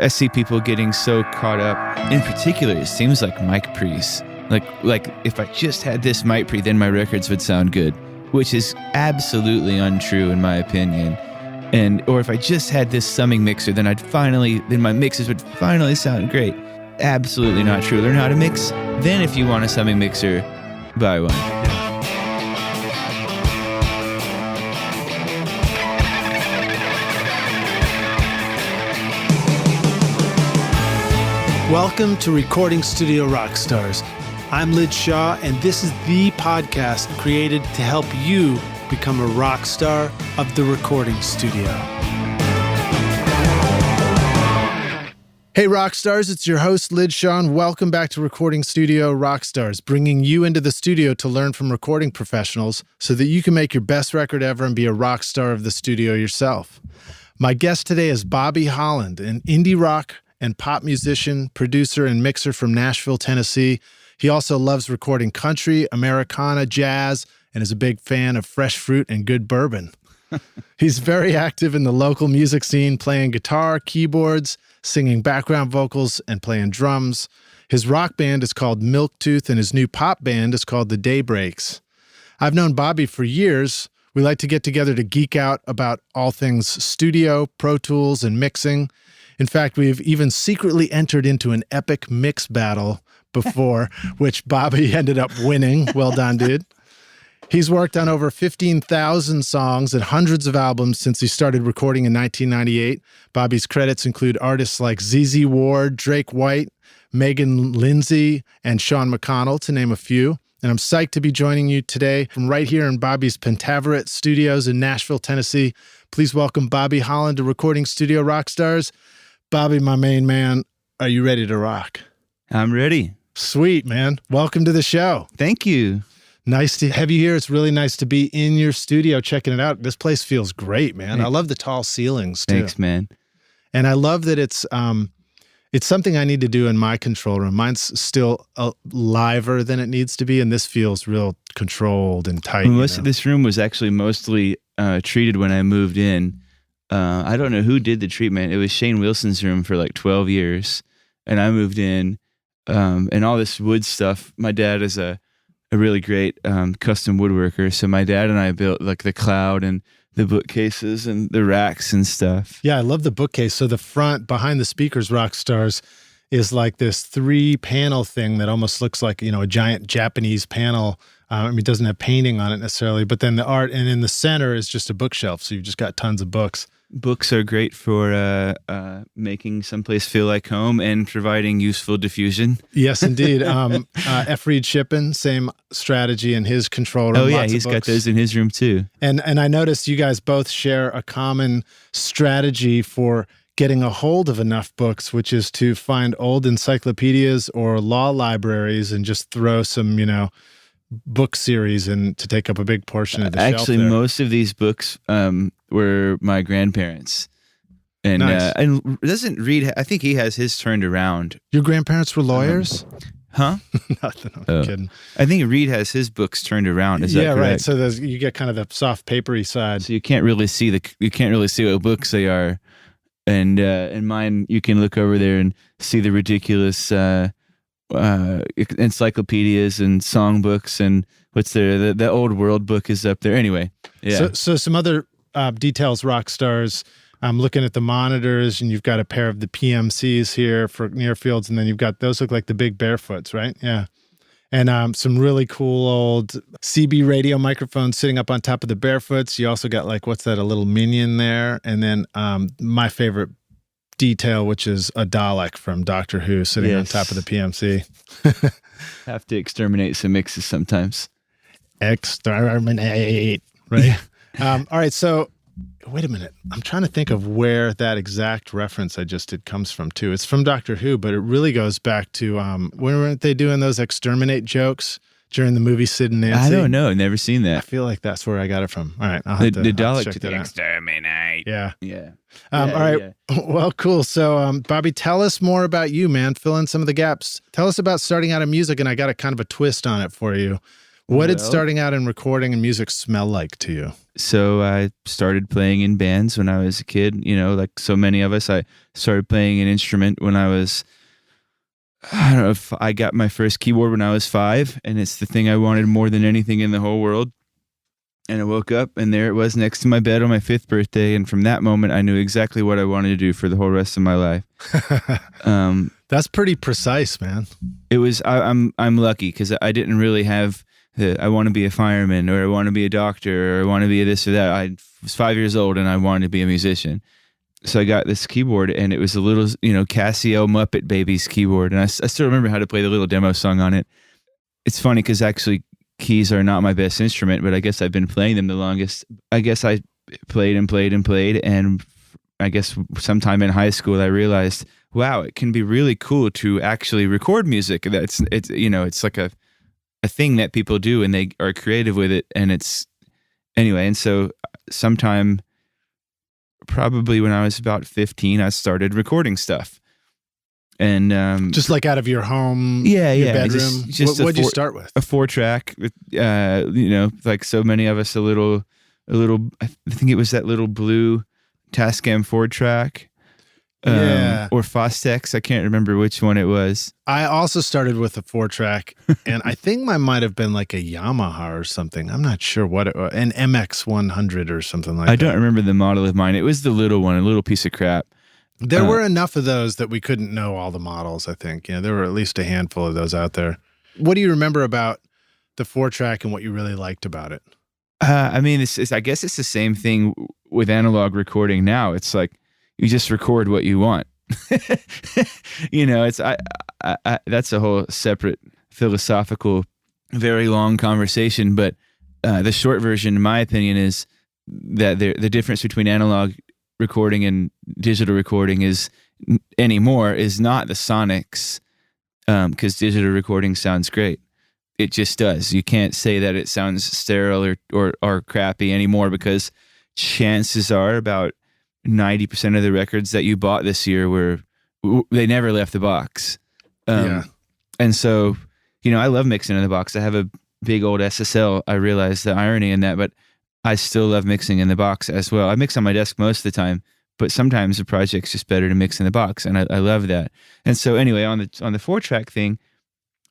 I see people getting so caught up. In particular, it seems like mic pre's. Like if I just had this mic pre, then my records would sound good, which is absolutely untrue in my opinion. Or if I just had this summing mixer, then my mixes would finally sound great. Absolutely not true. Learn how to mix. Then if you want a summing mixer, buy one. Welcome to Recording Studio Rockstars. I'm Lid Shaw, and this is the podcast created to help you become a rock star of the recording studio. Hey rock stars, it's your host Lid Shaw, and welcome back to Recording Studio Rockstars, bringing you into the studio to learn from recording professionals so that you can make your best record ever and be a rock star of the studio yourself. My guest today is Bobby Holland, an indie rock and pop musician, producer, and mixer from Nashville, Tennessee. He also loves recording country, Americana, jazz, and is a big fan of fresh fruit and good bourbon. He's very active in the local music scene, playing guitar, keyboards, singing background vocals, and playing drums. His rock band is called Milktooth, and his new pop band is called the Daybreaks. I've known Bobby for years. We like to get together to geek out about all things studio, Pro Tools, and mixing. In fact, we've even secretly entered into an epic mix battle before, which Bobby ended up winning. Well done, dude. He's worked on over 15,000 songs and hundreds of albums since he started recording in 1998. Bobby's credits include artists like ZZ Ward, Drake White, Meghan Linsey, and Sean McConnell, to name a few. And I'm psyched to be joining you today from right here in Bobby's Pentaveret Studios in Nashville, Tennessee. Please welcome Bobby Holland to Recording Studio Rockstars. Bobby, my main man, are you ready to rock? I'm ready. Sweet, man. Welcome to the show. Thank you. Nice to have you here. It's really nice to be in your studio checking it out. This place feels great, man. Thanks. I love the tall ceilings, too. Thanks, man. And I love that it's something I need to do in my control room. Mine's still liver than it needs to be, and this feels real controlled and tight. Most of this room was actually mostly treated when I moved in. I don't know who did the treatment. It was Shane Wilson's room for like 12 years. And I moved in, and all this wood stuff. My dad is a really great custom woodworker. So my dad and I built like the cloud and the bookcases and the racks and stuff. Yeah, I love the bookcase. So the front behind the speakers, Rockstars, is like this 3-panel thing that almost looks like, a giant Japanese panel. It doesn't have painting on it necessarily, but then the art, and in the center is just a bookshelf. So you've just got tons of books. Books are great for making someplace feel like home and providing useful diffusion. Yes, indeed. F. Reed Shippen, same strategy in his control room. Oh, yeah, he's got those in his room too. And I noticed you guys both share a common strategy for getting a hold of enough books, which is to find old encyclopedias or law libraries and just throw some, book series and to take up a big portion of the shelf. Actually, most of these books were my grandparents. And nice. And doesn't Reed, I think he has his turned around. Your grandparents were lawyers? Huh? Nothing, I'm kidding. I think Reed has his books turned around. Is that correct? Right. So you get kind of the soft papery side. So you can't really see what books they are. And in mine, you can look over there and see the ridiculous encyclopedias and songbooks and what's there? The old world book is up there. Anyway, yeah. So some other details, rock stars. I'm looking at the monitors, and you've got a pair of the PMCs here for near fields, and then you've got those look like the big barefoots, right? Yeah. And some really cool old CB radio microphones sitting up on top of the barefoots. You also got a little minion there, and then my favorite detail, which is a Dalek from Doctor Who sitting on top of the PMC. Have to exterminate some mixes sometimes. Exterminate, right? All right, so wait a minute. I'm trying to think of where that exact reference I just did comes from, too. It's from Doctor Who, but it really goes back to when weren't they doing those exterminate jokes during the movie Sid and Nancy? I don't know. Never seen that. I feel like that's where I got it from. All right. I'll have the Dalek check to that out. Exterminate. Yeah. Yeah. All right. Yeah. Well, cool. So, Bobby, tell us more about you, man. Fill in some of the gaps. Tell us about starting out in music, and I got a kind of a twist on it for you. What did starting out in recording and music smell like to you? So I started playing in bands when I was a kid, like so many of us. I started playing an instrument when I don't know if I got my first keyboard when I was 5, and it's the thing I wanted more than anything in the whole world. And I woke up and there it was next to my bed on my 5th birthday. And from that moment, I knew exactly what I wanted to do for the whole rest of my life. That's pretty precise, man. It was, I'm lucky because I didn't really have I want to be a fireman, or I want to be a doctor, or I want to be this or that. I was 5 years old and I wanted to be a musician. So I got this keyboard, and it was a little, Casio Muppet Babies keyboard. And I still remember how to play the little demo song on it. It's funny because actually keys are not my best instrument, but I guess I've been playing them the longest. I guess I played and played and played. And I guess sometime in high school, I realized, wow, it can be really cool to actually record music. It's like a thing that people do, and they are creative with it. And and so sometime probably when I was about 15, I started recording stuff. And just like out of your home, your bedroom. What'd you start with? A 4-track, like so many of us, a little. I think it was that little blue Tascam 4-track, or Fostex. I can't remember which one it was. I also started with a 4-track, and I think mine might have been like a Yamaha or something. I'm not sure what it was, an MX 100 or something like that. I don't remember the model of mine. It was the little one, a little piece of crap. There were enough of those that we couldn't know all the models, I think. There were at least a handful of those out there. What do you remember about the 4-track and what you really liked about it? I guess it's the same thing with analog recording now. It's like you just record what you want. It's that's a whole separate philosophical, very long conversation. But the short version, in my opinion, is that the difference between analog recording and digital recording is not the sonics, because digital recording sounds great. It just does. You can't say that it sounds sterile or crappy anymore, because chances are about 90% of the records that you bought this year they never left the box. And so, I love mixing in the box. I have a big old SSL. I realize the irony in that, but I still love mixing in the box as well. I mix on my desk most of the time, but sometimes a project's just better to mix in the box, and I love that. And so anyway, on the 4-track thing,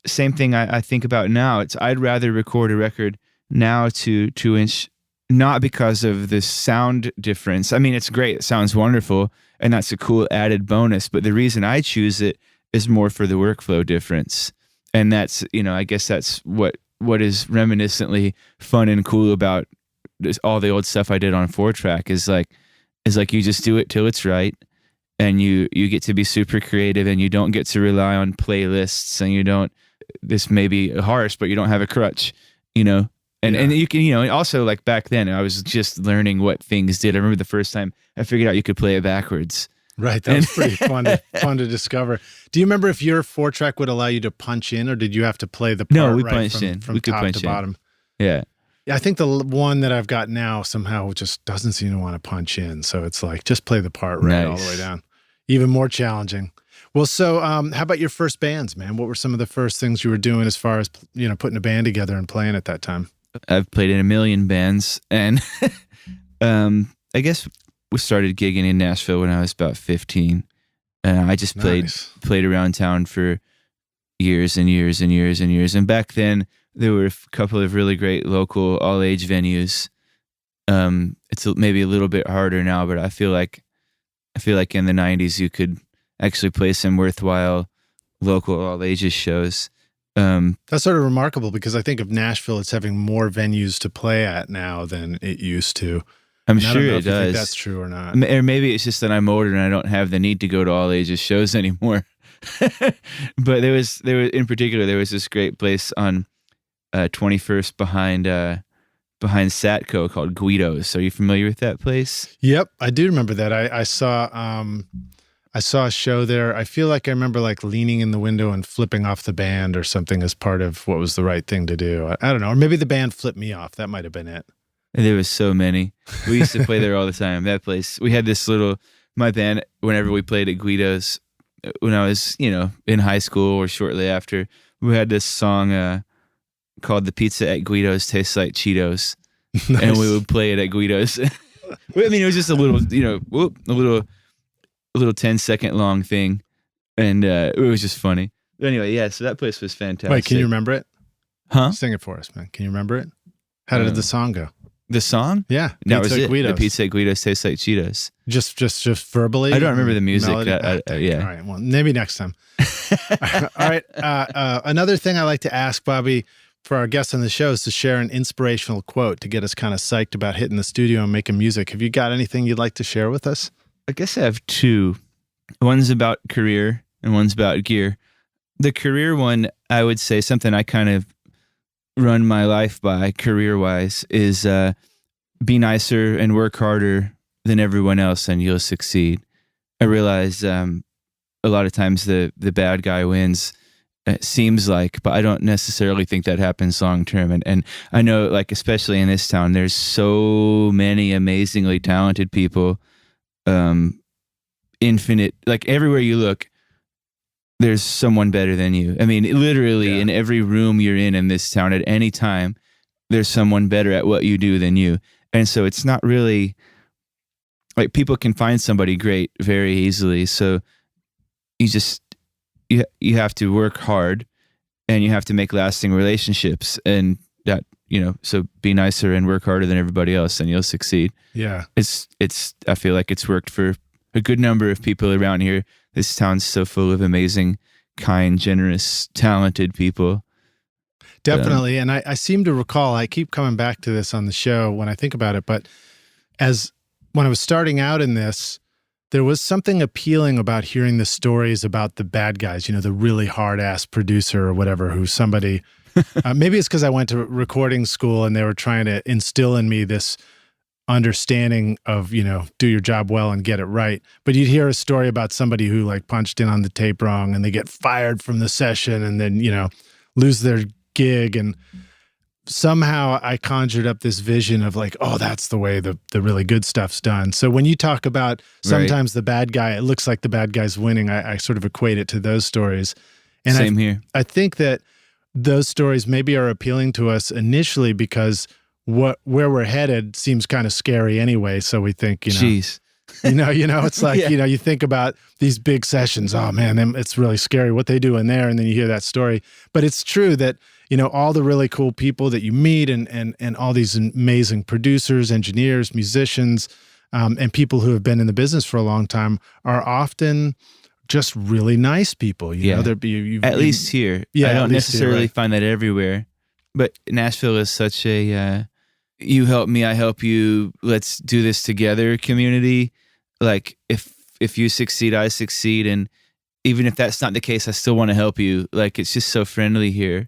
same thing I think about now. I'd rather record a record now to 2-inch, not because of the sound difference. I mean, it's great. It sounds wonderful, and that's a cool added bonus. But the reason I choose it is more for the workflow difference. And that's, I guess that's what is reminiscently fun and cool about all the old stuff I did on 4-track is like you just do it till it's right, and you get to be super creative, and you don't get to rely on playlists, and this may be harsh, but you don't have a crutch, and you can, also like back then I was just learning what things did. I remember the first time I figured out you could play it backwards. Right. That was pretty fun to discover. Do you remember if your 4-track would allow you to punch in, or did you have to play the part No, we punched in. From we could top punch to bottom? Yeah. I think the one that I've got now somehow just doesn't seem to want to punch in. So it's like, just play the part right all the way down. Even more challenging. Well, so how about your first bands, man? What were some of the first things you were doing as far as, putting a band together and playing at that time? I've played in a million bands, and I guess we started gigging in Nashville when I was about 15. I just played around town for years and years and years and years. And back then, there were a couple of really great local all-age venues. It's maybe a little bit harder now, but I feel like in the 90s you could actually play some worthwhile local all-ages shows. That's sort of remarkable, because I think of Nashville, it's having more venues to play at now than it used to. I'm sure it does. You think that's true or not. Or maybe it's just that I'm older and I don't have the need to go to all-ages shows anymore. But there was in particular, there was this great place on 21st behind Satco called Guido's. Are you familiar with that place? Yep, I do remember that. I saw a show there. I feel like I remember like leaning in the window and flipping off the band or something as part of what was the right thing to do. I don't know. Or maybe the band flipped me off. That might have been it. There was so many. We used to play there all the time. That place. We had this my band, whenever we played at Guido's, when I was, in high school or shortly after, we had this song called The Pizza at Guido's Tastes Like Cheetos. Nice. And we would play it at Guido's. I mean, it was just a little, a little 10-second long thing. And it was just funny. But anyway, yeah, so that place was fantastic. Wait, can you remember it? Huh? Sing it for us, man. Can you remember it? How did the song go? The song? Yeah. That was it. Guido's. The Pizza at Guido's Tastes Like Cheetos. Just verbally? I don't remember the music. Yeah. All right. Well, maybe next time. All right. Another thing I like to ask, Bobby, for our guests on the show is to share an inspirational quote to get us kind of psyched about hitting the studio and making music. Have you got anything you'd like to share with us? I guess I have two. One's about career and one's about gear. The career one, I would say something I kind of run my life by career-wise is be nicer and work harder than everyone else and you'll succeed. I realize a lot of times the bad guy wins. It seems like, but I don't necessarily think that happens long term. And I know, like, especially in this town, there's so many amazingly talented people. Infinite, like everywhere you look, there's someone better than you. I mean, literally in every room you're in this town at any time, there's someone better at what you do than you. And so it's not really like people can find somebody great very easily. So you have to work hard and you have to make lasting relationships, and that, so be nicer and work harder than everybody else and you'll succeed. Yeah. I feel like it's worked for a good number of people around here. This town's so full of amazing, kind, generous, talented people. Definitely. And I seem to recall, I keep coming back to this on the show when I think about it, but when I was starting out in this, there was something appealing about hearing the stories about the bad guys, the really hard-ass producer or whatever, who's somebody, maybe it's because I went to recording school and they were trying to instill in me this understanding of, do your job well and get it right. But you'd hear a story about somebody who like punched in on the tape wrong and they get fired from the session and then, lose their gig. And somehow I conjured up this vision of like, oh, that's the way the really good stuff's done. So when you talk about sometimes the bad guy, it looks like the bad guy's winning. I sort of equate it to those stories. And Same here. I think that those stories maybe are appealing to us initially because where we're headed seems kind of scary anyway. So we think, Jeez. It's like, you think about these big sessions. Oh man, it's really scary what they do in there. And then you hear that story, but it's true that, all the really cool people that you meet and all these amazing producers, engineers, musicians, and people who have been in the business for a long time are often just really nice people. At least here. Yeah, I don't necessarily find that everywhere, but Nashville is such a, you help me, I help you, let's do this together community. Like if you succeed, I succeed. And even if that's not the case, I still want to help you. Like, it's just so friendly here.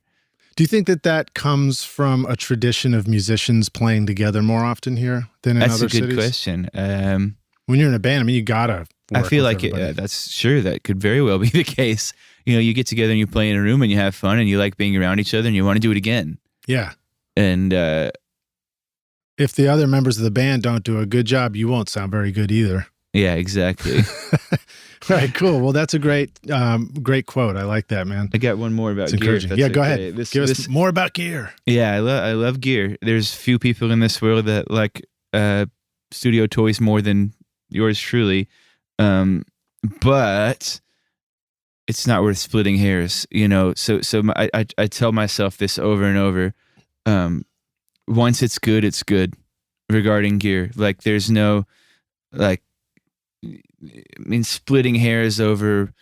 Do you think that comes from a tradition of musicians playing together more often here than in other cities? That's a good question. When you're in a band, you gotta work I feel like that could very well be the case. You get together and you play in a room and you have fun and you like being around each other and you want to do it again. Yeah. And if the other members of the band don't do a good job, you won't sound very good either. Yeah, exactly. Right, cool. Well, that's a great quote. I like that, man. I got one more about gear. Yeah, go ahead. Give us more about gear. Yeah, I love gear. There's few people in this world that like studio toys more than yours truly, but it's not worth splitting hairs, So I tell myself this over and over. Once it's good regarding gear. Like, there's no splitting hairs over.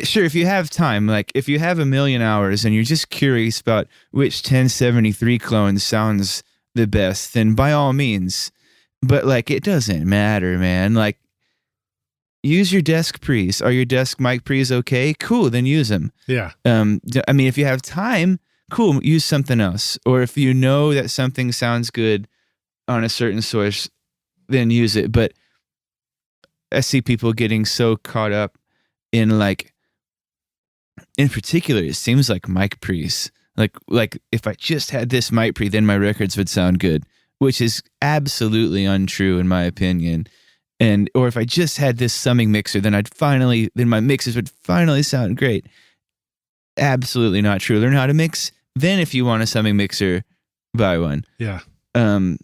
Sure, if you have time, like if you have 1 million hours and you're just curious about which 1073 clone sounds the best, then by all means. But like, it doesn't matter, man. Like, use your desk pre's. Are your desk mic pre's okay? Cool, then use them. Yeah. If you have time, cool, use something else. Or if you know that something sounds good on a certain source, then use it. But I see people getting so caught up in like, in particular, it seems like mic pre's. Like if I just had this mic pre, then my records would sound good, which is absolutely untrue in my opinion. Or if I just had this summing mixer, then my mixes would finally sound great. Absolutely not true. Learn how to mix, Then if you want a summing mixer, buy one. Yeah. Um,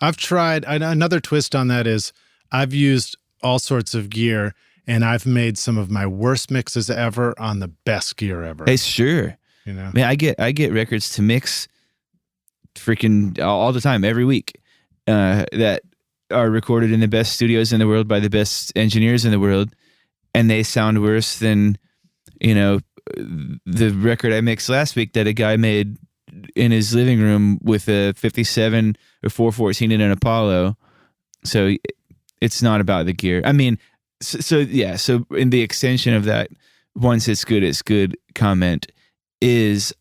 I've tried, another twist on that is I've used all sorts of gear and I've made some of my worst mixes ever on the best gear ever. Hey, sure. You know, Man, I get records to mix freaking all the time, every week, that are recorded in the best studios in the world by the best engineers in the world, and they sound worse than, the record I mixed last week that a guy made in his living room with a 57 or 414 in an Apollo. So it's not about the gear. I mean, so in the extension of that, once it's good comment is,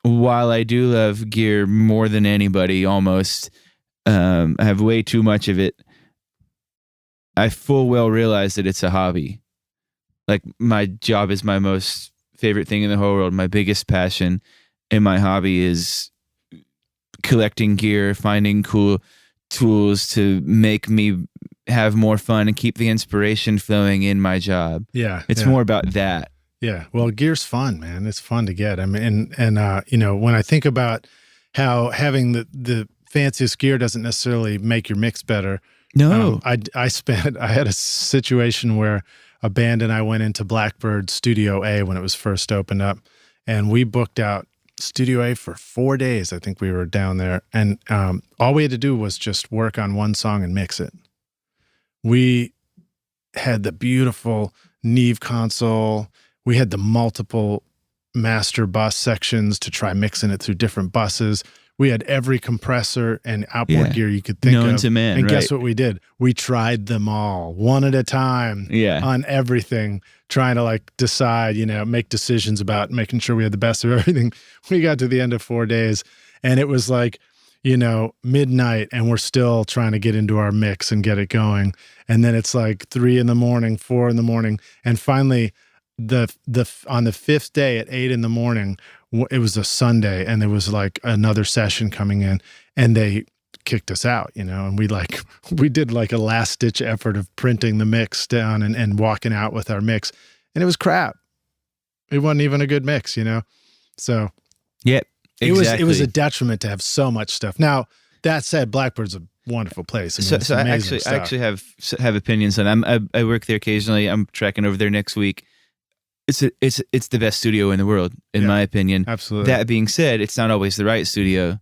while I do love gear more than anybody almost, I have way too much of it, I full well realize that it's a hobby. Like, my job is my most favorite thing in the whole world. My biggest passion and my hobby is collecting gear, finding cool tools to make me have more fun and keep the inspiration flowing in my job. Yeah. It's more about that. Yeah. Well, gear's fun, man. It's fun to get. I mean, and when I think about how having the fanciest gear doesn't necessarily make your mix better. No. I had a situation where a band and I went into Blackbird Studio A when it was first opened up, and we booked out Studio A for 4 days. I think we were down there, and all we had to do was just work on one song and mix it. We had the beautiful Neve console. We had the multiple master bus sections to try mixing it through different buses. We had every compressor and outboard gear you could think of. Known to man, and right? Guess what we did? We tried them all one at a time on everything, trying to decide, make decisions about making sure we had the best of everything. We got to the end of 4 days and it was midnight and we're still trying to get into our mix and get it going. And then it's 3 a.m, 4 a.m. And finally on the fifth day at 8 a.m, it was a Sunday and there was another session coming in and they kicked us out, and we did a last ditch effort of printing the mix down and walking out with our mix, and it was crap. It wasn't even a good mix, So yep, exactly. It was a detriment to have so much stuff. Now, that said, Blackbird's a wonderful place. So I actually have opinions on it. I work there occasionally. I'm tracking over there next week. It's the best studio in the world, in my opinion. Absolutely. That being said, it's not always the right studio.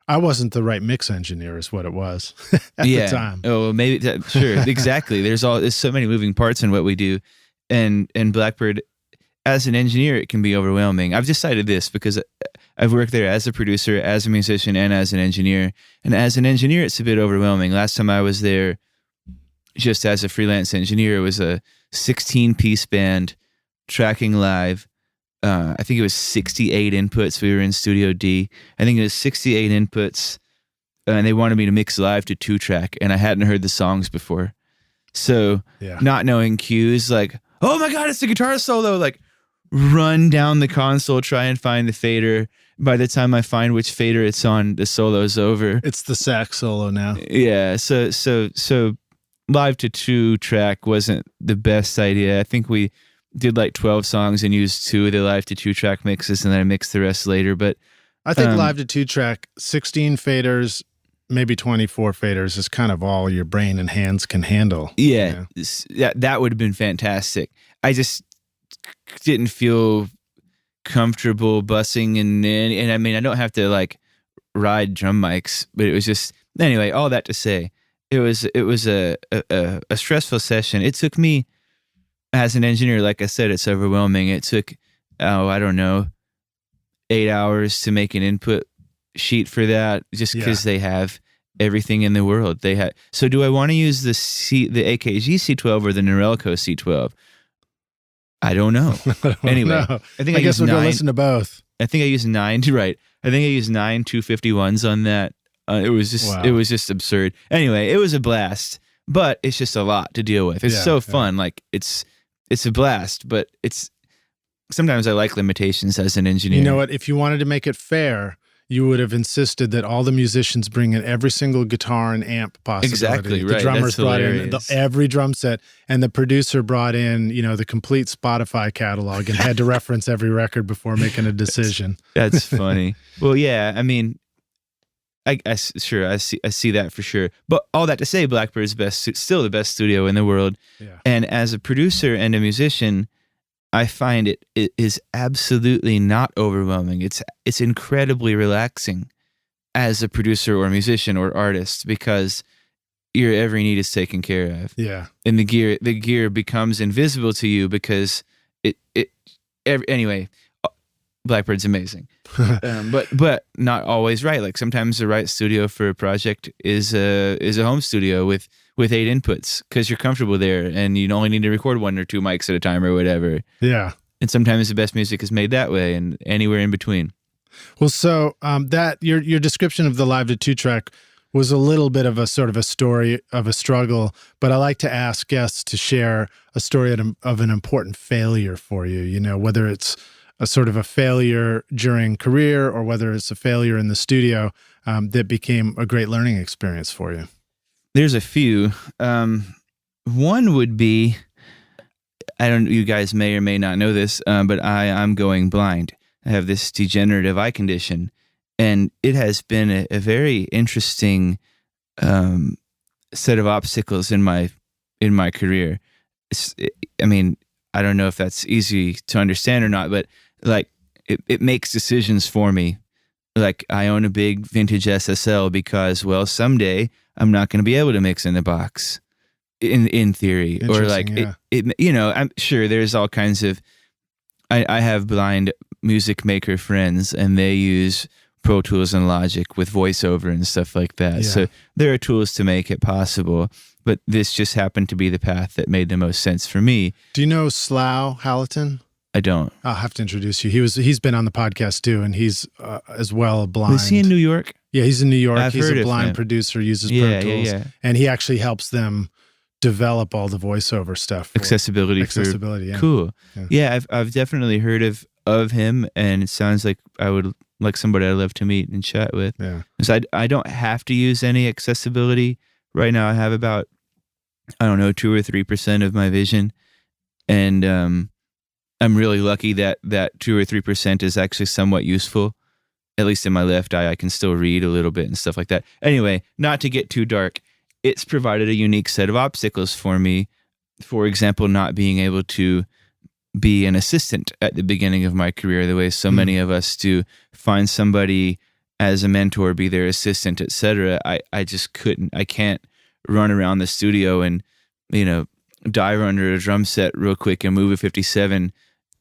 I wasn't the right mix engineer is what it was at the time. Oh, maybe sure. Exactly. There's so many moving parts in what we do. And Blackbird, as an engineer, it can be overwhelming. I've decided this because I've worked there as a producer, as a musician, and as an engineer. And as an engineer, it's a bit overwhelming. Last time I was there just as a freelance engineer, it was a 16-piece band tracking live. I think it was 68 inputs. We were in Studio D. I think it was 68 inputs, and they wanted me to mix live to 2-track, and I hadn't heard the songs before. So not knowing cues, oh my God, it's the guitar solo, run down the console, try and find the fader. By the time I find which fader it's on, the solo's over. It's the sax solo now. Yeah, so live to 2-track wasn't the best idea. I think we did 12 songs and used 2 of the live to 2-track mixes, and then I mixed the rest later. But I think live to 2-track, 16 faders, maybe 24 faders is kind of all your brain and hands can handle. Yeah, that would have been fantastic. I just didn't feel comfortable bussing and I mean, I don't have to ride drum mics, but it was just, anyway, all that to say, it was a stressful session. It took me, as an engineer, like I said, it's overwhelming. It took, I don't know, 8 hours to make an input sheet for that, just because they have everything in the world. So do I want to use the AKG C12 or the Norelco C12? I don't know. Anyway, I guess we'll go listen to both. I think I used 9 251s on that. It was just absurd. Anyway, it was a blast, but it's just a lot to deal with. It's so fun. It's a blast, but sometimes I like limitations as an engineer. You know what? If you wanted to make it fair, you would have insisted that all the musicians bring in every single guitar and amp possibility. Exactly, The right. drummers That's brought in hilarious. every drum set, and the producer brought in, the complete Spotify catalog and had to reference every record before making a decision. That's funny. Well, yeah, I mean, I see that for sure. But all that to say, Blackbird's still the best studio in the world. Yeah. And as a producer and a musician, I find it is absolutely not overwhelming. It's incredibly relaxing as a producer or musician or artist because your every need is taken care of. Yeah. And the gear becomes invisible to you because anyway, Blackbird's amazing. But not always right. Like sometimes the right studio for a project is a home studio with 8 inputs because you're comfortable there and you only need to record 1 or 2 mics at a time or whatever. Yeah. And sometimes the best music is made that way and anywhere in between. Well, so that your description of the Live to 2 track was a little bit of a sort of a story of a struggle, but I like to ask guests to share a story of an important failure for you, whether it's a sort of a failure during career or whether it's a failure in the studio that became a great learning experience for you. There's a few. One would be, you guys may or may not know this, but I'm going blind. I have this degenerative eye condition, and it has been a very interesting set of obstacles in my career. I don't know if that's easy to understand or not, but like it makes decisions for me. Like I own a big vintage SSL because, well, someday I'm not going to be able to mix in the box in theory, or like, yeah. I'm sure there's all kinds of, I have blind music maker friends and they use Pro Tools and Logic with voiceover and stuff like that. Yeah. So there are tools to make it possible, but this just happened to be the path that made the most sense for me. Do you know Slough Hallaton? I don't. I'll have to introduce you. He's been on the podcast too, and he's as well blind. Was he in New York? Yeah, he's in New York. I've he's heard a of blind him. producer, uses Pro Tools, and he actually helps them develop all the voiceover stuff. Accessibility, yeah. Cool. Yeah, I've definitely heard of him, and it sounds like I would like somebody I'd love to meet and chat with. Yeah. So I don't have to use any accessibility right now. I have about 2 or 3% of my vision, and I'm really lucky that 2 or 3% is actually somewhat useful. At least in my left eye, I can still read a little bit and stuff like that. Anyway, not to get too dark, it's provided a unique set of obstacles for me. For example, not being able to be an assistant at the beginning of my career the way so many of us do. Find somebody as a mentor, be their assistant, etc. I just couldn't. I can't run around the studio and, dive under a drum set real quick and move a 57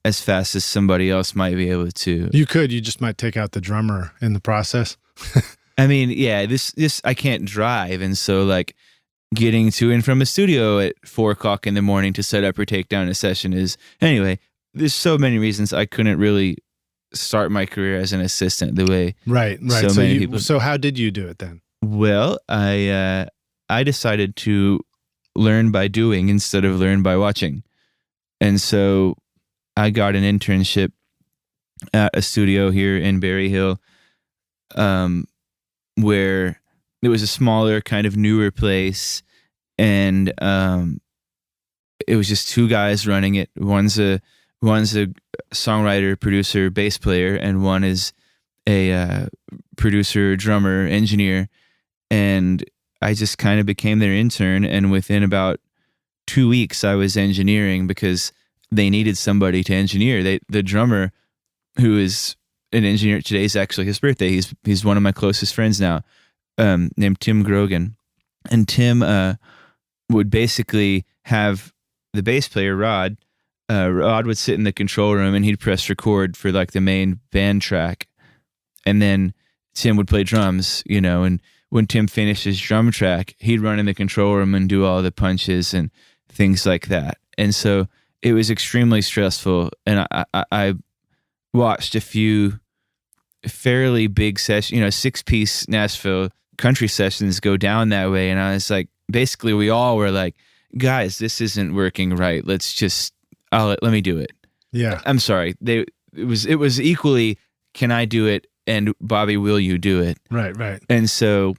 as fast as somebody else might be able to. You just might take out the drummer in the process. I mean, yeah, this I can't drive, and so like getting to and from a studio at 4 o'clock in the morning to set up or take down a session is, anyway, there's so many reasons I couldn't really start my career as an assistant the way right. so many people. So how did you do it then? Well, I decided to learn by doing instead of learn by watching, and so I got an internship at a studio here in Berry Hill, where it was a smaller, kind of newer place, and it was just 2 guys running it. One's a songwriter, producer, bass player, and one is a producer, drummer, engineer. And I just kind of became their intern, and within about 2 weeks, I was engineering because they needed somebody to engineer. The drummer, who is an engineer today, is actually his birthday. He's one of my closest friends now, named Tim Grogan. And Tim would basically have the bass player, Rod. Rod would sit in the control room and he'd press record for like the main band track. And then Tim would play drums, and when Tim finished his drum track, he'd run in the control room and do all the punches and things like that. And so it was extremely stressful. And I watched a few fairly big sessions, 6-piece Nashville country sessions go down that way. And I was like, basically we all were like, guys, this isn't working right. Let me do it. Yeah. I'm sorry. It was equally, can I do it and Bobby, will you do it? Right. And so,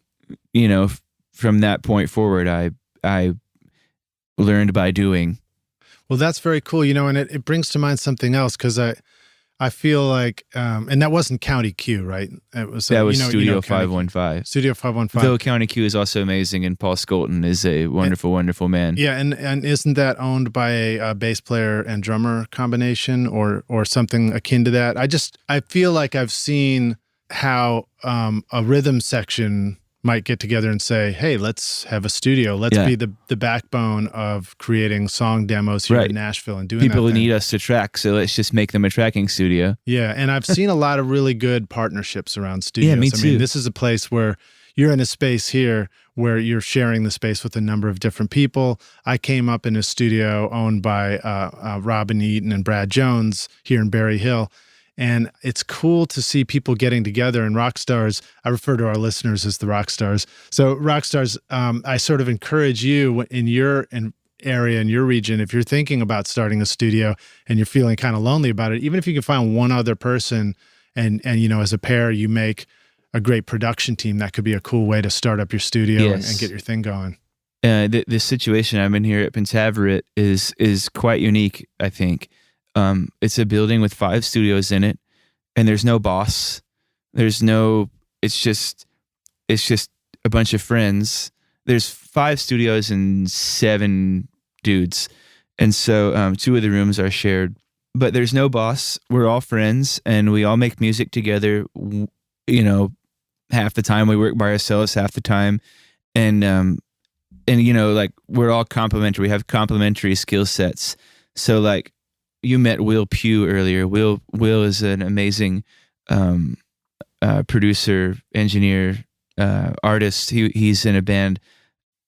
from that point forward, I learned by doing. Well, that's very cool, and it brings to mind something else, because I feel like, and that wasn't County Q, right? That was Studio 515. Studio 515. Though County Q is also amazing, and Paul Skolton is a wonderful, wonderful man. Yeah, and isn't that owned by a bass player and drummer combination, or something akin to that? I feel like I've seen how a rhythm section might get together and say, hey, let's have a studio. Let's be the backbone of creating song demos here in Nashville and doing People that thing. need us to track, so let's just make them a tracking studio. Yeah, and I've seen a lot of really good partnerships around studios. Yeah, me too. I mean, this is a place where you're in a space here where you're sharing the space with a number of different people. I came up in a studio owned by Robin Eaton and Brad Jones here in Berry Hill. And it's cool to see people getting together, and Rockstars, I refer to our listeners as the Rockstars. So Rockstars, I sort of encourage you in your area, in your region, if you're thinking about starting a studio and you're feeling kind of lonely about it, even if you can find one other person and as a pair, you make a great production team, that could be a cool way to start up your studio and get your thing going. The situation I'm in here at Pentaveret is quite unique, I think. It's a building with 5 studios in it, and there's no boss. It's just a bunch of friends. There's 5 studios and 7 dudes. And so 2 of the rooms are shared, but there's no boss. We're all friends, and we all make music together. Half the time we work by ourselves, half the time. And we're all complementary. We have complementary skill sets. So like, you met Will Pugh earlier. Will is an amazing producer, engineer, artist. He's in a band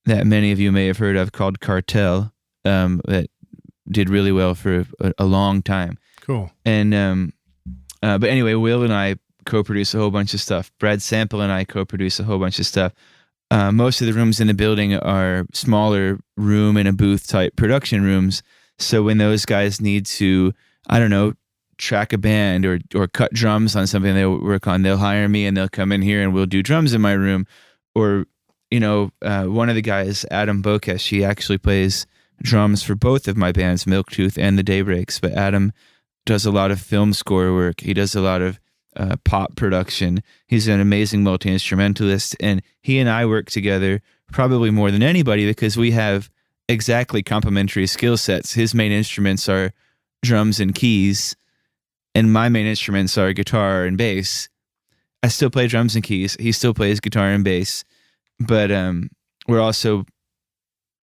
that many of you may have heard of called Cartel, that did really well for a long time. Cool. And but anyway, Will and I co-produce a whole bunch of stuff. Brad Sample and I co-produce a whole bunch of stuff. Most of the rooms in the building are smaller room and a booth type production rooms. So when those guys need to, I don't know, track a band or cut drums on something they work on, they'll hire me and they'll come in here and we'll do drums in my room. Or, one of the guys, Adam Bokesh, he actually plays drums for both of my bands, Milktooth and the Daybreaks. But Adam does a lot of film score work. He does a lot of pop production. He's an amazing multi-instrumentalist, and he and I work together probably more than anybody because we have exactly complementary skill sets. His main instruments are drums and keys, and my main instruments are guitar and bass. I still play drums and keys. He still plays guitar and bass, but we're also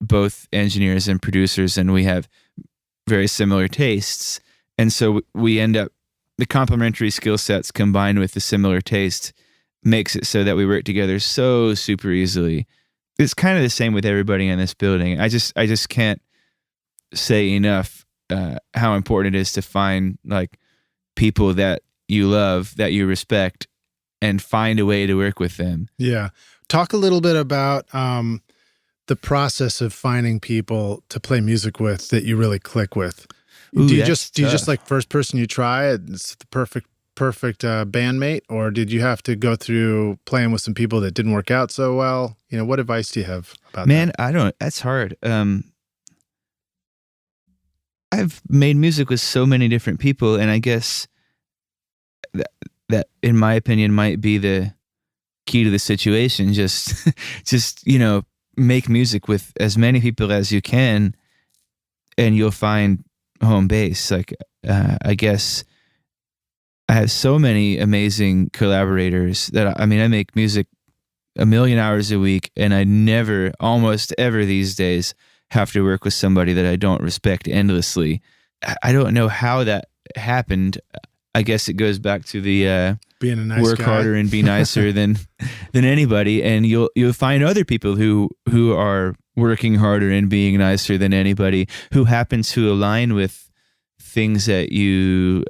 both engineers and producers, and we have very similar tastes. And so we end up, the complementary skill sets combined with the similar taste makes it so that we work together so super easily. It's kind of the same with everybody in this building. I just can't say enough how important it is to find like people that you love, that you respect, and find a way to work with them. Yeah. Talk a little bit about the process of finding people to play music with that you really click with. Ooh, do you just like first person you try, it's the perfect bandmate, or did you have to go through playing with some people that didn't work out so well? What advice do you have about that? Man, that's hard. I've made music with so many different people, and I guess that in my opinion might be the key to the situation. Just make music with as many people as you can, and you'll find home base. Like, I guess I have so many amazing collaborators that I make music 1 million hours a week, and I never, almost ever these days, have to work with somebody that I don't respect endlessly. I don't know how that happened. I guess it goes back to the being a nice work guy. harder and be nicer than anybody, and you'll find other people who are working harder and being nicer than anybody, who happen to align with things that you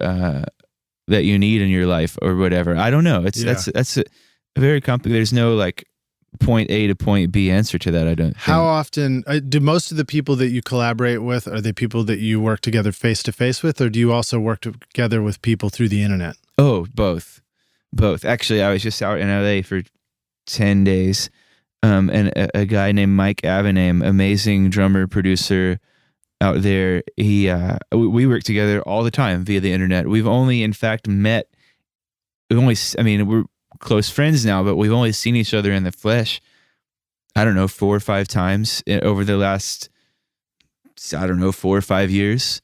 need in your life or whatever. I don't know. That's a very complicated. There's no like point A to point B answer to that, I don't think. How often do most of the people that you collaborate with, are they people that you work together face to face with, or do you also work together with people through the internet? Oh, both. both. Actually, I was just out in LA for 10 days. And a guy named Mike Avename, amazing drummer, producer out there. We work together all the time via the internet. We've only, in fact, met. We're close friends now, but we've only seen each other in the flesh, I don't know, 4 or 5 times over the last, 4 or 5 years.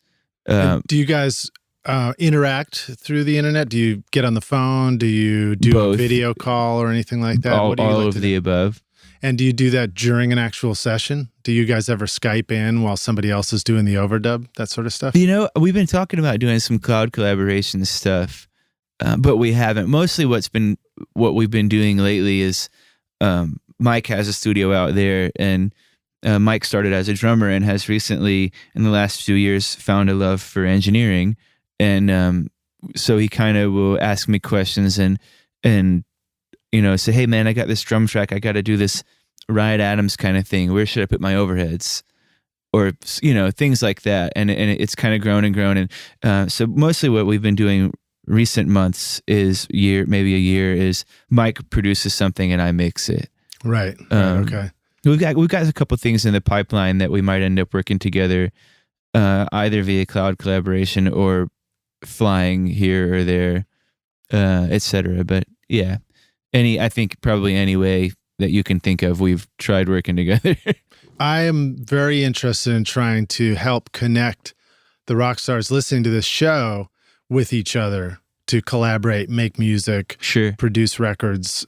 Do you guys interact through the internet? Do you get on the phone? Do you do both. a video call or anything like that? All of the above. And do you do that during an actual session? Do you guys ever Skype in while somebody else is doing the overdub, that sort of stuff? We've been talking about doing some cloud collaboration stuff, but we haven't. Mostly what we've been doing lately is Mike has a studio out there, and Mike started as a drummer and has recently, in the last few years, found a love for engineering. And so he kind of will ask me questions and say, hey, man, I got this drum track. I got to do this Ryan Adams kind of thing. Where should I put my overheads? Or, things like that. And it's kind of grown and grown. And so mostly what we've been doing recent months maybe a year, is Mike produces something and I mix it. Right. Okay. We've got a couple things in the pipeline that we might end up working together, either via cloud collaboration or flying here or there, etc. But yeah, I think probably any way that you can think of, we've tried working together. I am very interested in trying to help connect the rock stars listening to this show with each other to collaborate, make music, produce records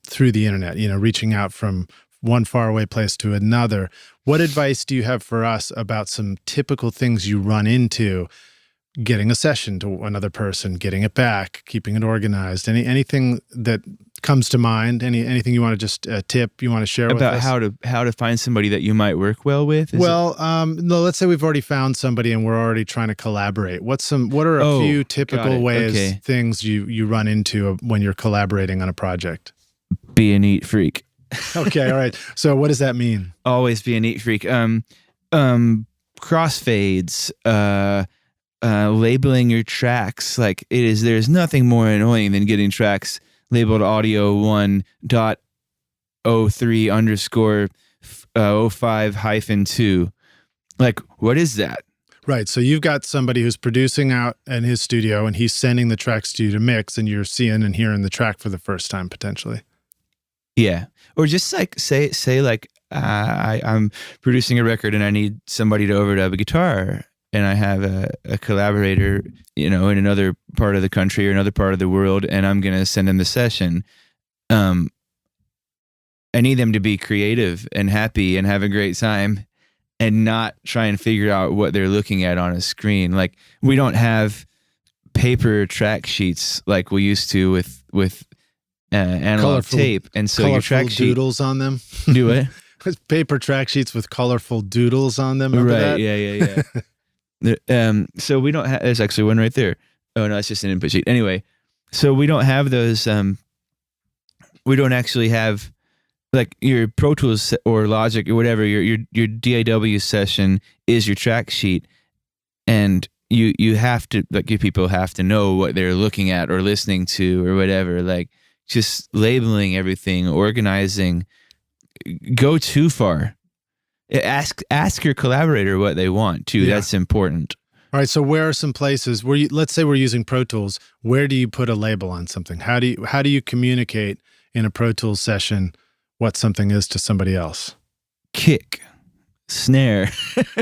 through the internet, reaching out from one faraway place to another. What advice do you have for us about some typical things you run into getting a session to another person, getting it back, keeping it organized? Anything that comes to mind? Anything you want to just tip you want to share with us? About how to find somebody that you might work well with? No, let's say we've already found somebody and we're already trying to collaborate. What are a few typical ways, things you run into when you're collaborating on a project? Be a neat freak. Okay, all right. So what does that mean? Always be a neat freak. Crossfades, labeling your tracks. Like there's nothing more annoying than getting tracks labeled audio 1.03_05-2. Like, what is that? Right. So you've got somebody who's producing out in his studio and he's sending the tracks to you to mix, and you're seeing and hearing the track for the first time potentially. Yeah. Or just like say like I'm producing a record and I need somebody to overdub a guitar, and I have a collaborator, in another part of the country or another part of the world, and I'm going to send them the session. I need them to be creative and happy and have a great time and not try and figure out what they're looking at on a screen. Like, we don't have paper track sheets like we used to with analog tape, and so your track sheet doodles on them. Do it. Paper track sheets with colorful doodles on them. Remember that? Yeah. So we don't have. There's actually one right there. Oh no, it's just an input sheet. Anyway, so we don't have those. We don't actually have like your Pro Tools or Logic or whatever. Your DAW session is your track sheet, and you have to, like, your people have to know what they're looking at or listening to or whatever. Like, just labeling everything, organizing. Go too far. Ask your collaborator what they want too. Yeah. That's important. All right. So where are some places where let's say we're using Pro Tools. Where do you put a label on something? How do you communicate in a Pro Tools session what something is to somebody else? Kick, snare.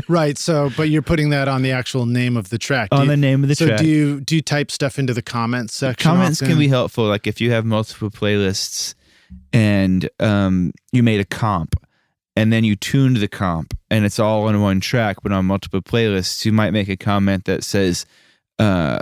Right. So, but you're putting that on the actual name of the track. The name of the track. So do you type stuff into the comments section? Comments can be helpful. Like if you have multiple playlists and you made a comp, and then you tuned the comp, and it's all on one track, but on multiple playlists, you might make a comment that says, master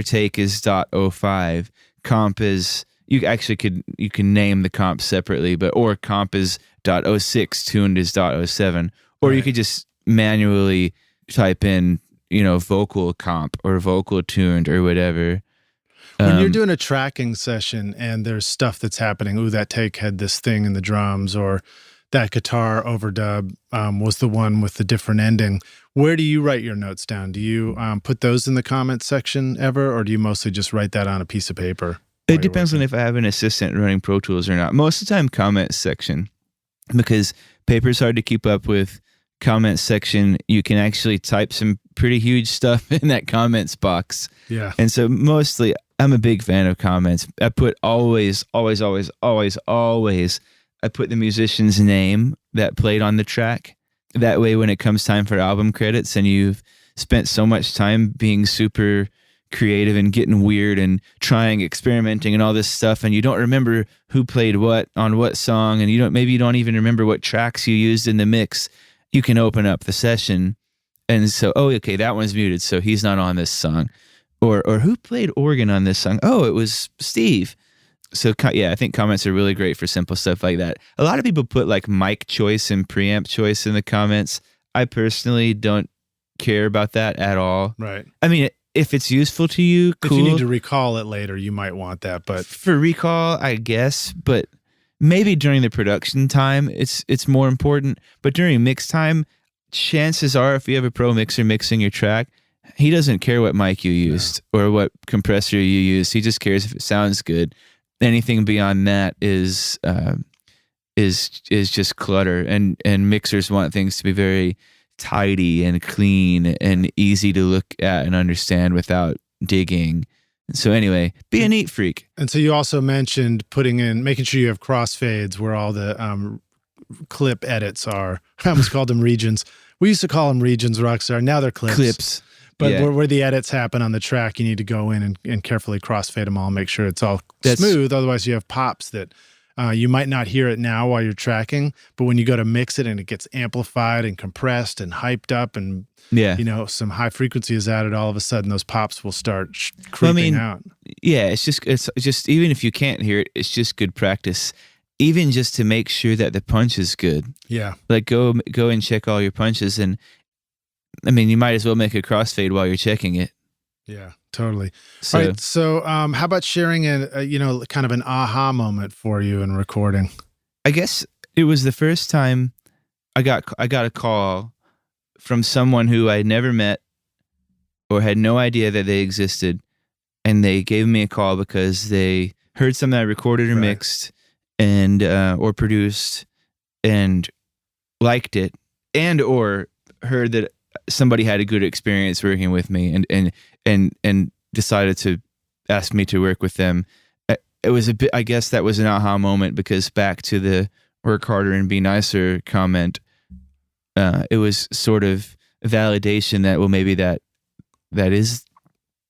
take is .05, comp is, you can name the comp separately, or comp is .06, tuned is .07, or right. You could just manually type in, vocal comp or vocal tuned or whatever. When you're doing a tracking session and there's stuff that's happening, that take had this thing in the drums, or that guitar overdub was the one with the different ending. Where do you write your notes down? Do you put those in the comments section ever, or do you mostly just write that on a piece of paper? It depends on if I have an assistant running Pro Tools or not. Most of the time, comments section, because paper's hard to keep up with. Comments section, you can actually type some pretty huge stuff in that comments box. Yeah. And so mostly, I'm a big fan of comments. I put always, I put the musician's name that played on the track. That way, when it comes time for album credits and you've spent so much time being super creative and getting weird and trying, experimenting and all this stuff, and you don't remember who played what on what song, and maybe you don't even remember what tracks you used in the mix, you can open up the session and so, oh, okay, that one's muted, so he's not on this song. Or who played organ on this song? Oh, it was Steve. So yeah, I think comments are really great for simple stuff like that. A lot of people put like mic choice and preamp choice in the comments. I personally don't care about that at all. Right. I mean, if it's useful to you, cool. If you need to recall it later, you might want that. But for recall, I guess, but maybe during the production time, it's more important. But during mix time, chances are, if you have a pro mixer mixing your track, he doesn't care what mic you used or what compressor you used. He just cares if it sounds good. Anything beyond that is just clutter. And mixers want things to be very tidy and clean and easy to look at and understand without digging. So anyway, be a neat freak. And so you also mentioned making sure you have crossfades where all the clip edits are. I almost called them regions. We used to call them regions, Rockstar. Now they're clips. But yeah. where the edits happen on the track, you need to go in and carefully crossfade them all, make sure it's all smooth. Otherwise, you have pops that you might not hear it now while you're tracking, but when you go to mix it and it gets amplified and compressed and hyped up and some high frequency is added, all of a sudden those pops will start creeping out. Yeah, it's just even if you can't hear it, it's just good practice. Even just to make sure that the punch is good. Yeah. Like go and check all your punches, and I mean, you might as well make a crossfade while you're checking it. Yeah, totally. So, all right, so how about sharing kind of an aha moment for you in recording? I guess it was the first time I got a call from someone who I never met or had no idea that they existed, and they gave me a call because they heard something I recorded or mixed and or produced and liked it, and or heard that somebody had a good experience working with me and decided to ask me to work with them. It was a bit, I guess that was an aha moment, because back to the work harder and be nicer comment, it was sort of validation that, well, maybe that is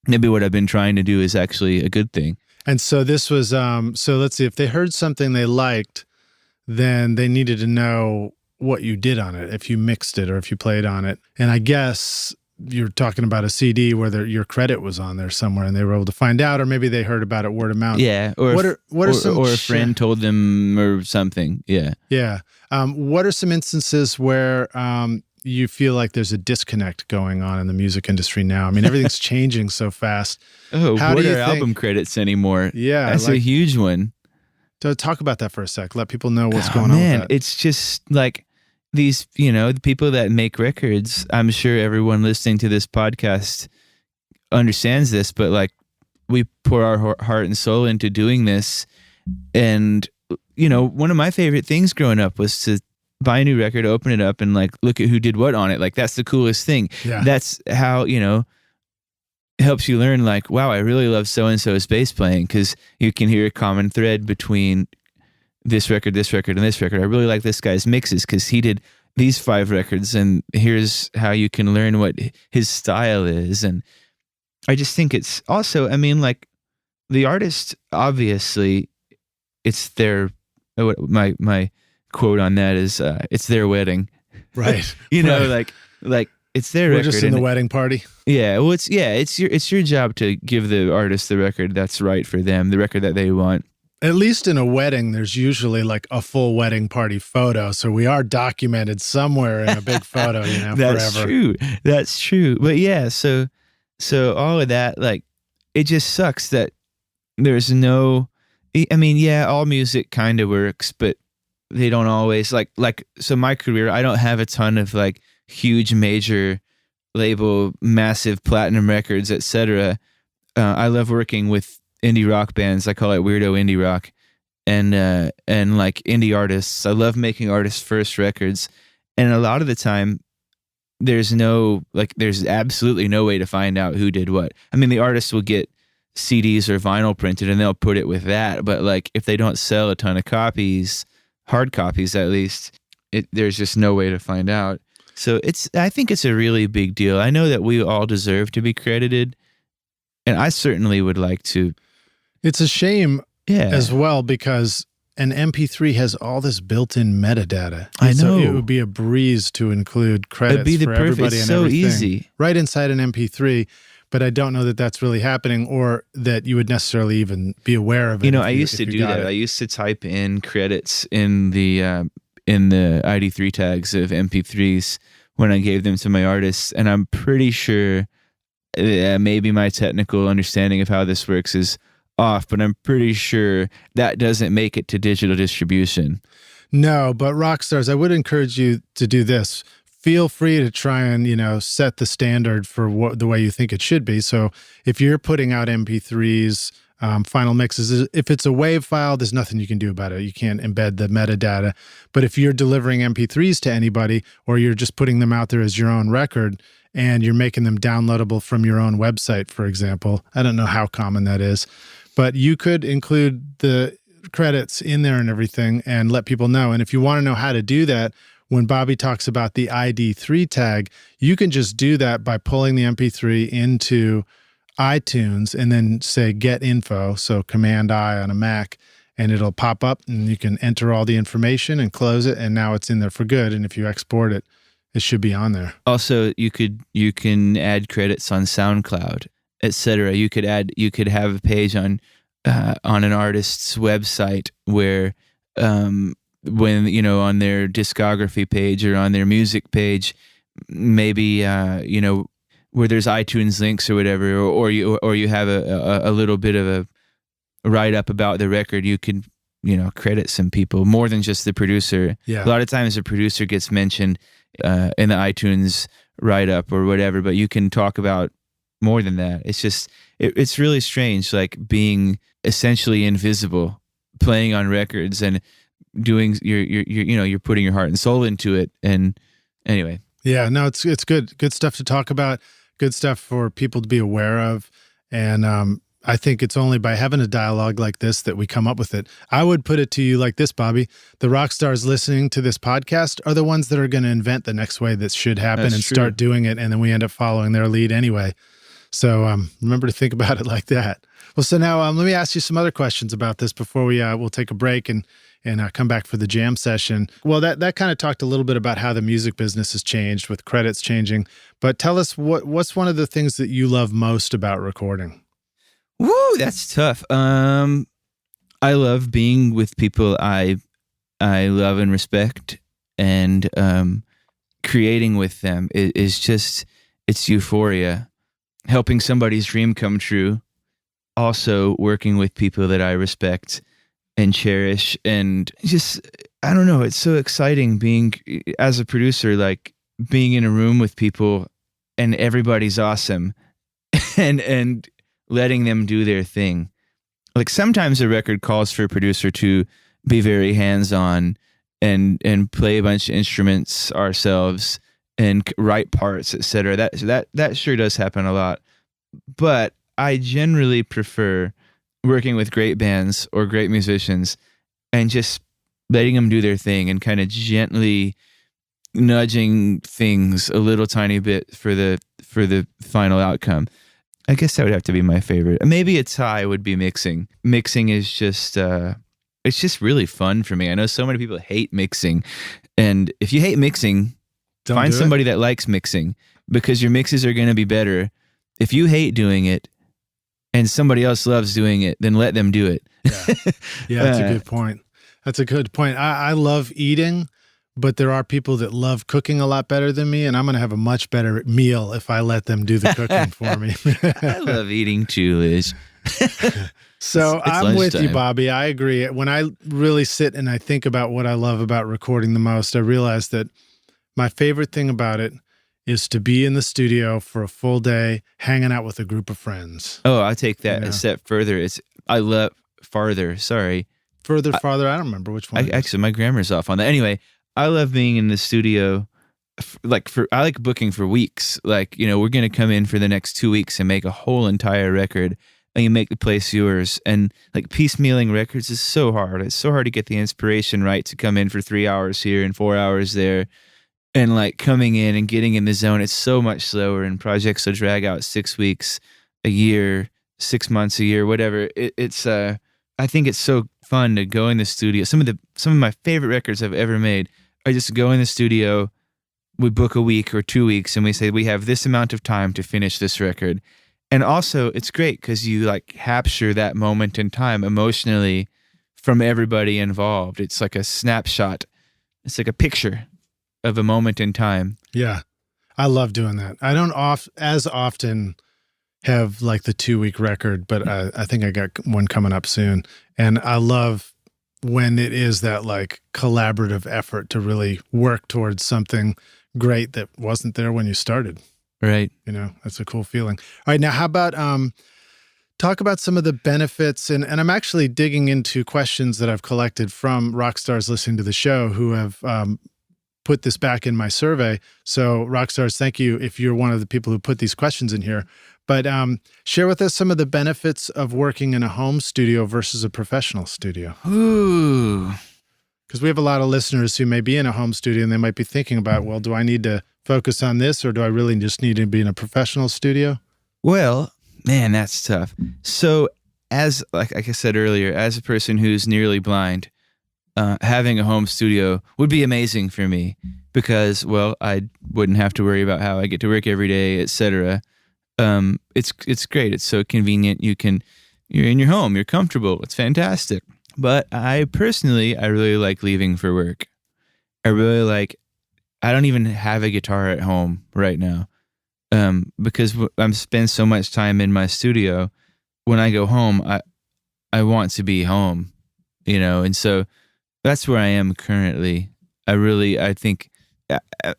maybe what I've been trying to do is actually a good thing. And so this was, so let's see, if they heard something they liked, then they needed to know what you did on it, if you mixed it or if you played on it. And I guess you're talking about a CD where your credit was on there somewhere and they were able to find out, or maybe they heard about it word of mouth. Yeah. Or a friend told them or something. Yeah. Yeah. What are some instances where you feel like there's a disconnect going on in the music industry now? I mean, everything's changing so fast. Oh, what are album credits anymore? Yeah. That's a huge one. So talk about that for a sec. Let people know what's going on with that. It's just like these, the people that make records, I'm sure everyone listening to this podcast understands this, but like we pour our heart and soul into doing this. And, one of my favorite things growing up was to buy a new record, open it up and like look at who did what on it. Like that's the coolest thing. Yeah. That's how, it helps you learn like, wow, I really love so-and-so's bass playing, because you can hear a common thread between this record, and this record. I really like this guy's mixes because he did these 5 records, and here's how you can learn what his style is. And I just think it's also, I mean, like the artist, obviously, it's their, my quote on that is, it's their wedding. Right. Like it's their record. We're just in the wedding party. Yeah. Well, it's your job to give the artist the record that's right for them, the record that they want. At least in a wedding, there's usually like a full wedding party photo. So we are documented somewhere in a big photo, That's forever. True. That's true. But yeah, so all of that, like, it just sucks that there's no, I mean, yeah, all music kind of works, but they don't always so my career, I don't have a ton of like huge major label, massive platinum records, etc. I love working with indie rock bands. I call it weirdo indie rock, and like indie artists. I love making artists first records, and a lot of the time there's absolutely no way to find out who did what. I mean, the artists will get CDs or vinyl printed and they'll put it with that, but like if they don't sell a ton of copies, hard copies at least, there's just no way to find out. So I think it's a really big deal. I know that we all deserve to be credited, and I certainly would like to. It's a shame as well, because an MP3 has all this built-in metadata. I know. So it would be a breeze to include credits for everybody and everything. Easy. Right inside an MP3, but I don't know that that's really happening, or that you would necessarily even be aware of it. I used to do that. I used to type in credits in the ID3 tags of MP3s when I gave them to my artists, and I'm pretty sure maybe my technical understanding of how this works is off, but I'm pretty sure that doesn't make it to digital distribution. No, but Rockstars, I would encourage you to do this. Feel free to try and, set the standard for the way you think it should be. So if you're putting out MP3s, final mixes, if it's a WAV file, there's nothing you can do about it. You can't embed the metadata. But if you're delivering MP3s to anybody, or you're just putting them out there as your own record, and you're making them downloadable from your own website, for example, I don't know how common that is, but you could include the credits in there and everything and let people know. And if you want to know how to do that, when Bobby talks about the ID3 tag, you can just do that by pulling the MP3 into iTunes and then say get info, so Command I on a Mac, and it'll pop up and you can enter all the information and close it, and now it's in there for good. And if you export it, it should be on there. Also, you can add credits on SoundCloud, etc. You could have a page on an artist's website where when on their discography page or on their music page, maybe where there's iTunes links or whatever, or you have a little bit of a write up about the record, you can credit some people more than just the producer. Yeah. A lot of times the producer gets mentioned in the iTunes write up or whatever, but you can talk about more than that. It's just it's really strange, like being essentially invisible, playing on records and doing you're putting your heart and soul into it. And anyway, yeah, no, it's good stuff to talk about, good stuff for people to be aware of. And I think it's only by having a dialogue like this that we come up with it. I would put it to you like this, Bobby: the rock stars listening to this podcast are the ones that are going to invent the next way that should happen. That's and true. Start doing it, and then we end up following their lead anyway. So remember to think about it like that. Well, so now let me ask you some other questions about this before we'll take a break and come back for the jam session. Well, that kind of talked a little bit about how the music business has changed with credits changing. But tell us what's one of the things that you love most about recording? Woo, that's tough. I love being with people I love and respect, and creating with them is just, it's euphoria. Helping somebody's dream come true. Also working with people that I respect and cherish, and just, I don't know, it's so exciting being, as a producer, like being in a room with people and everybody's awesome and letting them do their thing. Like sometimes a record calls for a producer to be very hands-on and play a bunch of instruments ourselves and write parts, etc. That sure does happen a lot. But I generally prefer working with great bands or great musicians and just letting them do their thing and kind of gently nudging things a little tiny bit for the final outcome. I guess that would have to be my favorite. Maybe a tie would be mixing. Mixing is just it's just really fun for me. I know so many people hate mixing, and if you hate mixing, find somebody that likes mixing, because your mixes are going to be better. If you hate doing it and somebody else loves doing it, then let them do it. Yeah, that's a good point. That's a good point. I love eating, but there are people that love cooking a lot better than me, and I'm going to have a much better meal if I let them do the cooking for me. I love eating too, Liz. So It's I'm with you, lunchtime. Bobby. I agree. When I really sit and I think about what I love about recording the most, I realize that my favorite thing about it is to be in the studio for a full day, hanging out with a group of friends. Oh, I take that You know. a step further. I love farther. Sorry. Farther, I don't remember which one. Actually, my grammar's off on that. Anyway, I love being in the studio. I like booking for weeks. Like, we're going to come in for the next 2 weeks and make a whole entire record, and you make the place yours. And like piecemealing records is so hard. It's so hard to get the inspiration right to come in for 3 hours here and 4 hours there. And like coming in and getting in the zone, it's so much slower, and projects will drag out 6 weeks, a year, 6 months, a year, whatever. I think it's so fun to go in the studio. Some of my favorite records I've ever made are just go in the studio. We book a week or 2 weeks, and we say we have this amount of time to finish this record. And also, it's great because you like capture that moment in time emotionally from everybody involved. It's like a snapshot. It's like a picture of a moment in time. Yeah. I love doing that. I don't as often have like the 2-week record, but I think I got one coming up soon. And I love when it is that like collaborative effort to really work towards something great that wasn't there when you started. Right. That's a cool feeling. All right. Now, how about talk about some of the benefits? And I'm actually digging into questions that I've collected from rock stars listening to the show who have put this back in my survey. So rock stars, thank you if you're one of the people who put these questions in here. But share with us some of the benefits of working in a home studio versus a professional studio. Ooh. Because we have a lot of listeners who may be in a home studio and they might be thinking about, well, do I need to focus on this, or do I really just need to be in a professional studio? Well, man, that's tough. So like I said earlier, as a person who's nearly blind, having a home studio would be amazing for me because, well, I wouldn't have to worry about how I get to work every day, etc. It's great. It's so convenient. You're in your home. You're comfortable. It's fantastic. But I really like leaving for work. I don't even have a guitar at home right now. Because I'm spend so much time in my studio. When I go home, I want to be home, and so that's where I am currently. I think,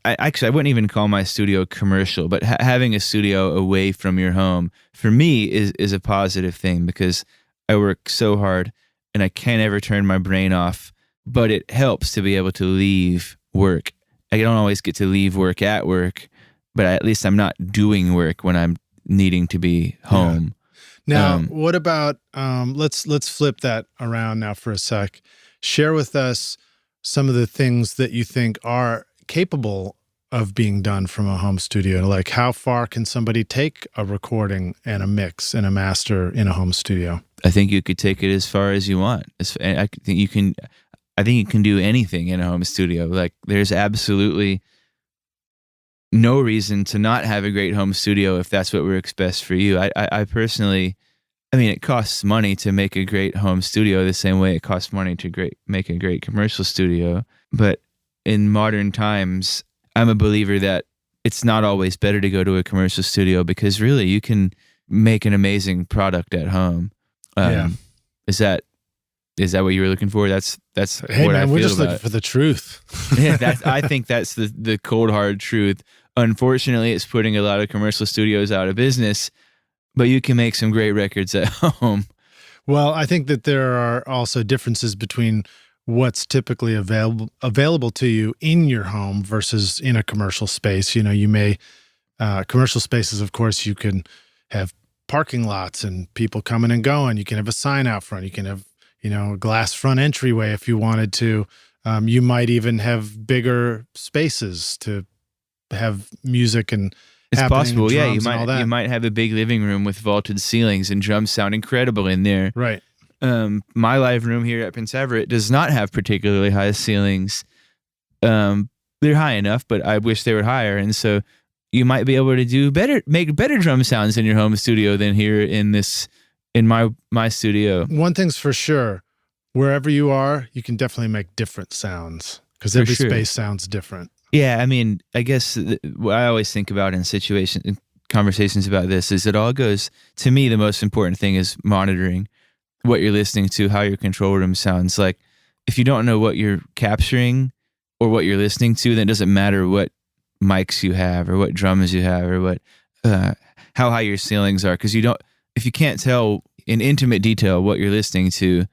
I wouldn't even call my studio commercial, but having a studio away from your home for me is a positive thing because I work so hard and I can't ever turn my brain off, but it helps to be able to leave work. I don't always get to leave work at work, but at least I'm not doing work when I'm needing to be home. Yeah. Now, what about, let's flip that around now for a sec. Share with us some of the things that you think are capable of being done from a home studio. Like how far can somebody take a recording and a mix and a master in a home studio? I think you could take it as far as you want. I think you can do anything in a home studio. Like there's absolutely no reason to not have a great home studio if that's what works best for you. I personally, it costs money to make a great home studio the same way it costs money to make a great commercial studio. But in modern times, I'm a believer that it's not always better to go to a commercial studio because really you can make an amazing product at home. Is that what you were looking for? That's hey, what man, I feel we're just about. looking for the truth. Yeah, I think that's the cold hard truth. Unfortunately, it's putting a lot of commercial studios out of business, but you can make some great records at home. Well, I think that there are also differences between what's typically available to you in your home versus in a commercial space. You may commercial spaces, of course, you can have parking lots and people coming and going. You can have a sign out front. You can have a glass front entryway if you wanted to. You might even have bigger spaces to have music and it's possible. Yeah, you might have a big living room with vaulted ceilings and drums sound incredible in there. Right. My live room here at Prince Everett does not have particularly high ceilings. They're high enough, but I wish they were higher. And so you might be able to make better drum sounds in your home studio than here in my studio. One thing's for sure, wherever you are, you can definitely make different sounds because every space sounds different. Yeah, I guess what I always think about in conversations about this is it all goes, to me, the most important thing is monitoring what you're listening to, how your control room sounds. Like, if you don't know what you're capturing or what you're listening to, then it doesn't matter what mics you have or what drums you have or what how high your ceilings are, because if you can't tell in intimate detail what you're listening to,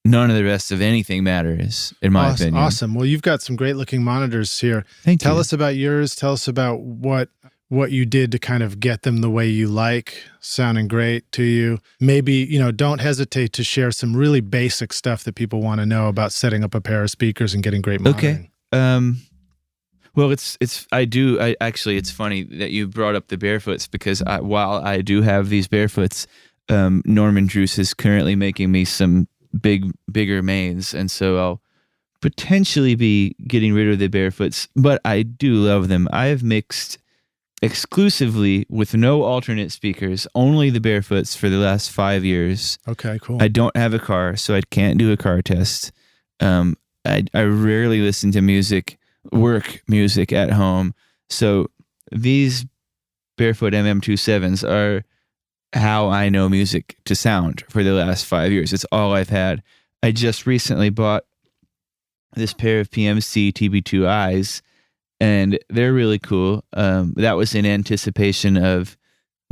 none of the rest of anything matters, in my opinion. Awesome. Well, you've got some great looking monitors here. Tell us about yours. Tell us about what you did to kind of get them the way you like, sounding great to you. Maybe, don't hesitate to share some really basic stuff that people want to know about setting up a pair of speakers and getting great monitoring. Okay. Well, it's funny that you brought up the barefoots, because while I do have these barefoots, Norman Druce is currently making me some bigger mains, and so I'll potentially be getting rid of the barefoots, but I do love them. I have mixed exclusively with no alternate speakers, only the barefoots for the last 5 years. Okay, cool. I don't have a car, so I can't do a car test. I rarely listen to work music at home, so these barefoot MM27s are how I know music to sound for the last 5 years. It's all I've had. I just recently bought this pair of PMC TB2Is, and they're really cool. That was in anticipation of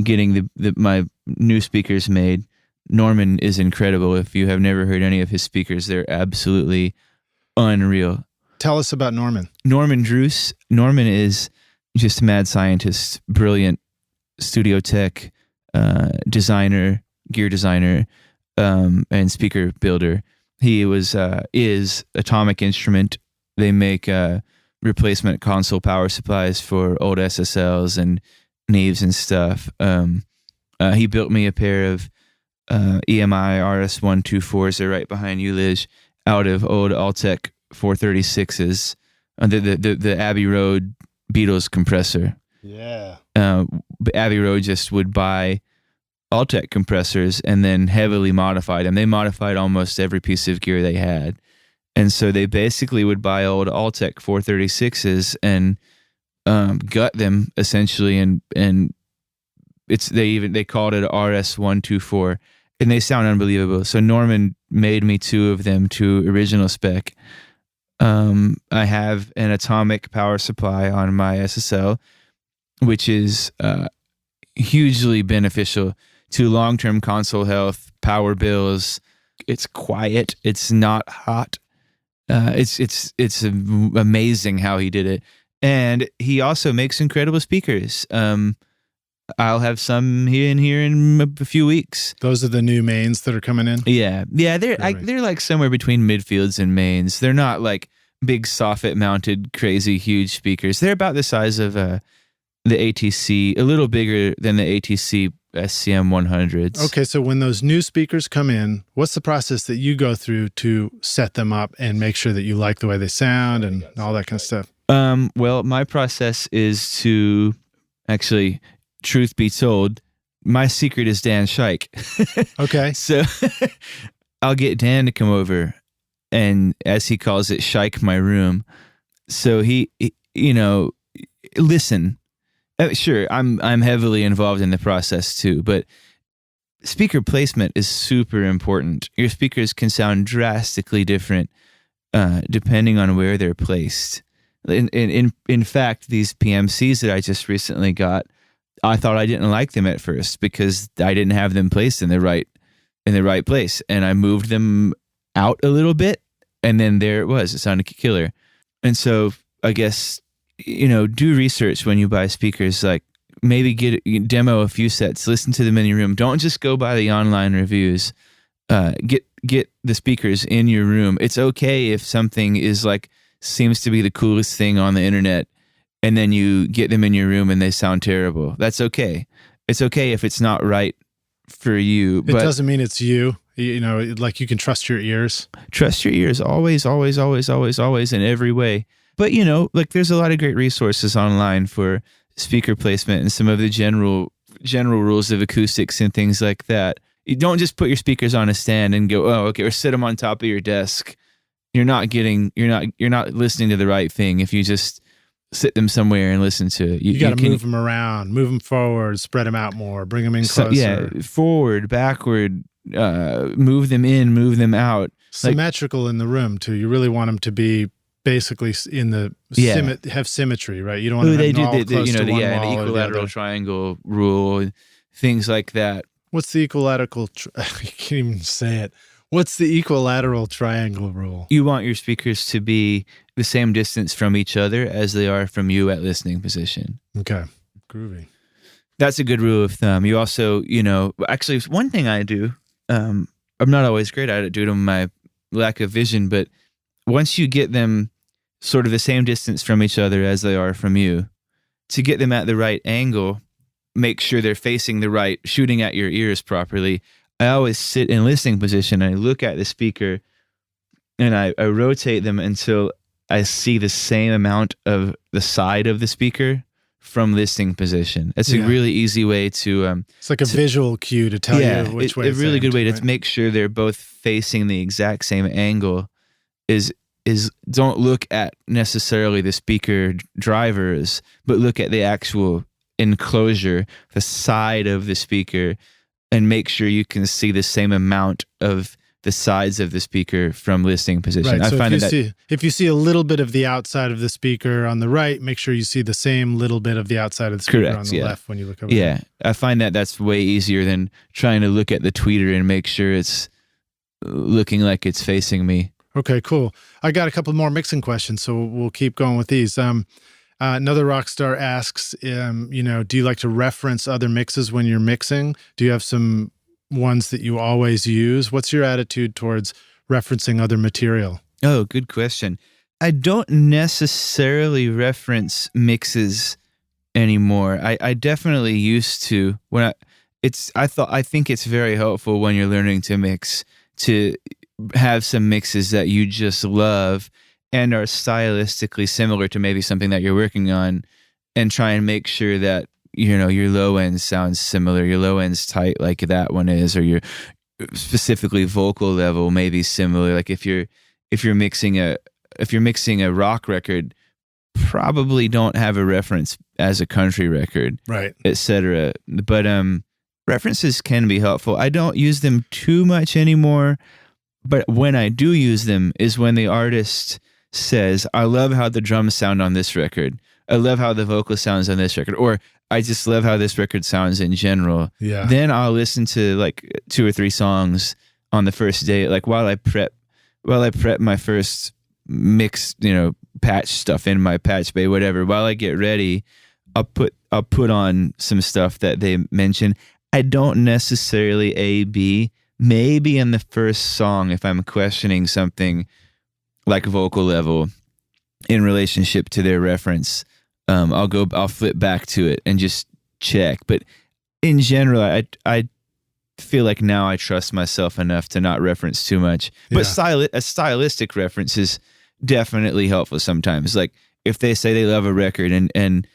getting my new speakers made. Norman is incredible. If you have never heard any of his speakers, they're absolutely unreal. Tell us about Norman. Norman Druce. Norman is just a mad scientist, brilliant studio tech, designer, gear designer, and speaker builder. He is Atomic Instrument. They make replacement console power supplies for old SSLs and Neves and stuff. He built me a pair of EMI RS124s. They're right behind you, Liz, out of old Altec 436s, the Abbey Road Beatles compressor. Yeah. Abbey Road just would buy Altec compressors and then heavily modify them. They modified almost every piece of gear they had. And so they basically would buy old Altec 436s and gut them essentially, and they called it RS124, and they sound unbelievable. So Norman made me 2 of them to original spec. I have an Atomic power supply on my SSL, which is hugely beneficial to long-term console health, power bills. It's quiet. It's not hot. It's amazing how he did it. And he also makes incredible speakers. I'll have some here in a few weeks. Those are the new mains that are coming in? Yeah. They're like somewhere between midfields and mains. They're not like big soffit mounted crazy huge speakers. They're about the size of the ATC, a little bigger than the ATC SCM 100s. Okay, so when those new speakers come in, what's the process that you go through to set them up and make sure that you like the way they sound and all that kind of stuff? Well, my process is to actually, truth be told, my secret is Dan Scheich. Okay. So I'll get Dan to come over and, as he calls it, Scheich my room. So he listen. Sure, I'm heavily involved in the process too, but speaker placement is super important. Your speakers can sound drastically different depending on where they're placed. In fact, these PMCs that I just recently got, I thought I didn't like them at first because I didn't have them placed in the right place, and I moved them out a little bit, and then there it was. It sounded killer. And so I guess, do research when you buy speakers. Like, maybe demo a few sets, listen to them in your room. Don't just go by the online reviews. Get the speakers in your room. It's okay if something is seems to be the coolest thing on the internet, and then you get them in your room and they sound terrible. That's okay. It's okay if it's not right for you. It doesn't mean it's you. You can trust your ears. Trust your ears always, always, always, always, always, in every way. But, there's a lot of great resources online for speaker placement and some of the general rules of acoustics and things like that. You don't just put your speakers on a stand and go, oh, okay, or sit them on top of your desk. You're not listening to the right thing if you just sit them somewhere and listen to it. You got to move them around, move them forward, spread them out more, bring them in closer. Yeah, forward, backward, move them in, move them out. Symmetrical in the room too. You really want them to be basically in the have symmetry, right? You don't want to have the equilateral triangle rule, things like that. What's the equilateral? I can't even say it. What's the equilateral triangle rule? You want your speakers to be the same distance from each other as they are from you at listening position. Okay, groovy. That's a good rule of thumb. You also, actually, one thing I do, I'm not always great at it due to my lack of vision, but once you get them sort of the same distance from each other as they are from you, to get them at the right angle, make sure they're facing the right, shooting at your ears properly. I always sit in listening position. I look at the speaker and I rotate them until I see the same amount of the side of the speaker from listening position. It's a really easy way to... it's like a visual cue to tell you which way. A really good way to make sure they're both facing the exact same angle is don't look at necessarily the speaker drivers, but look at the actual enclosure, the side of the speaker, and make sure you can see the same amount of the sides of the speaker from listening position. Right. So if you see a little bit of the outside of the speaker on the right, make sure you see the same little bit of the outside of the speaker on the left when you look over. Yeah. I find that that's way easier than trying to look at the tweeter and make sure it's looking like it's facing me. Okay, cool. I got a couple more mixing questions, so we'll keep going with these. Another rock star asks, do you like to reference other mixes when you're mixing? Do you have some ones that you always use? What's your attitude towards referencing other material? Oh, good question. I don't necessarily reference mixes anymore. I definitely used to. I think it's very helpful when you're learning to mix to have some mixes that you just love and are stylistically similar to maybe something that you're working on, and try and make sure that, your low end sounds similar, your low end's tight like that one is, or your specifically vocal level may be similar. Like if you're mixing a rock record, probably don't have a reference as a country record, right, etc. But references can be helpful. I don't use them too much anymore, but when I do use them is when the artist says, I love how the drums sound on this record. I love how the vocal sounds on this record. Or I just love how this record sounds in general. Yeah. Then I'll listen to like 2 or 3 songs on the first day. Like while I prep my first mix, patch stuff in my patch bay, whatever. While I get ready, I'll put on some stuff that they mention. I don't necessarily A/B. Maybe in the first song, if I'm questioning something like vocal level in relationship to their reference, I'll flip back to it and just check. But in general, I feel like now I trust myself enough to not reference too much. But a stylistic reference is definitely helpful sometimes. Like if they say they love a record and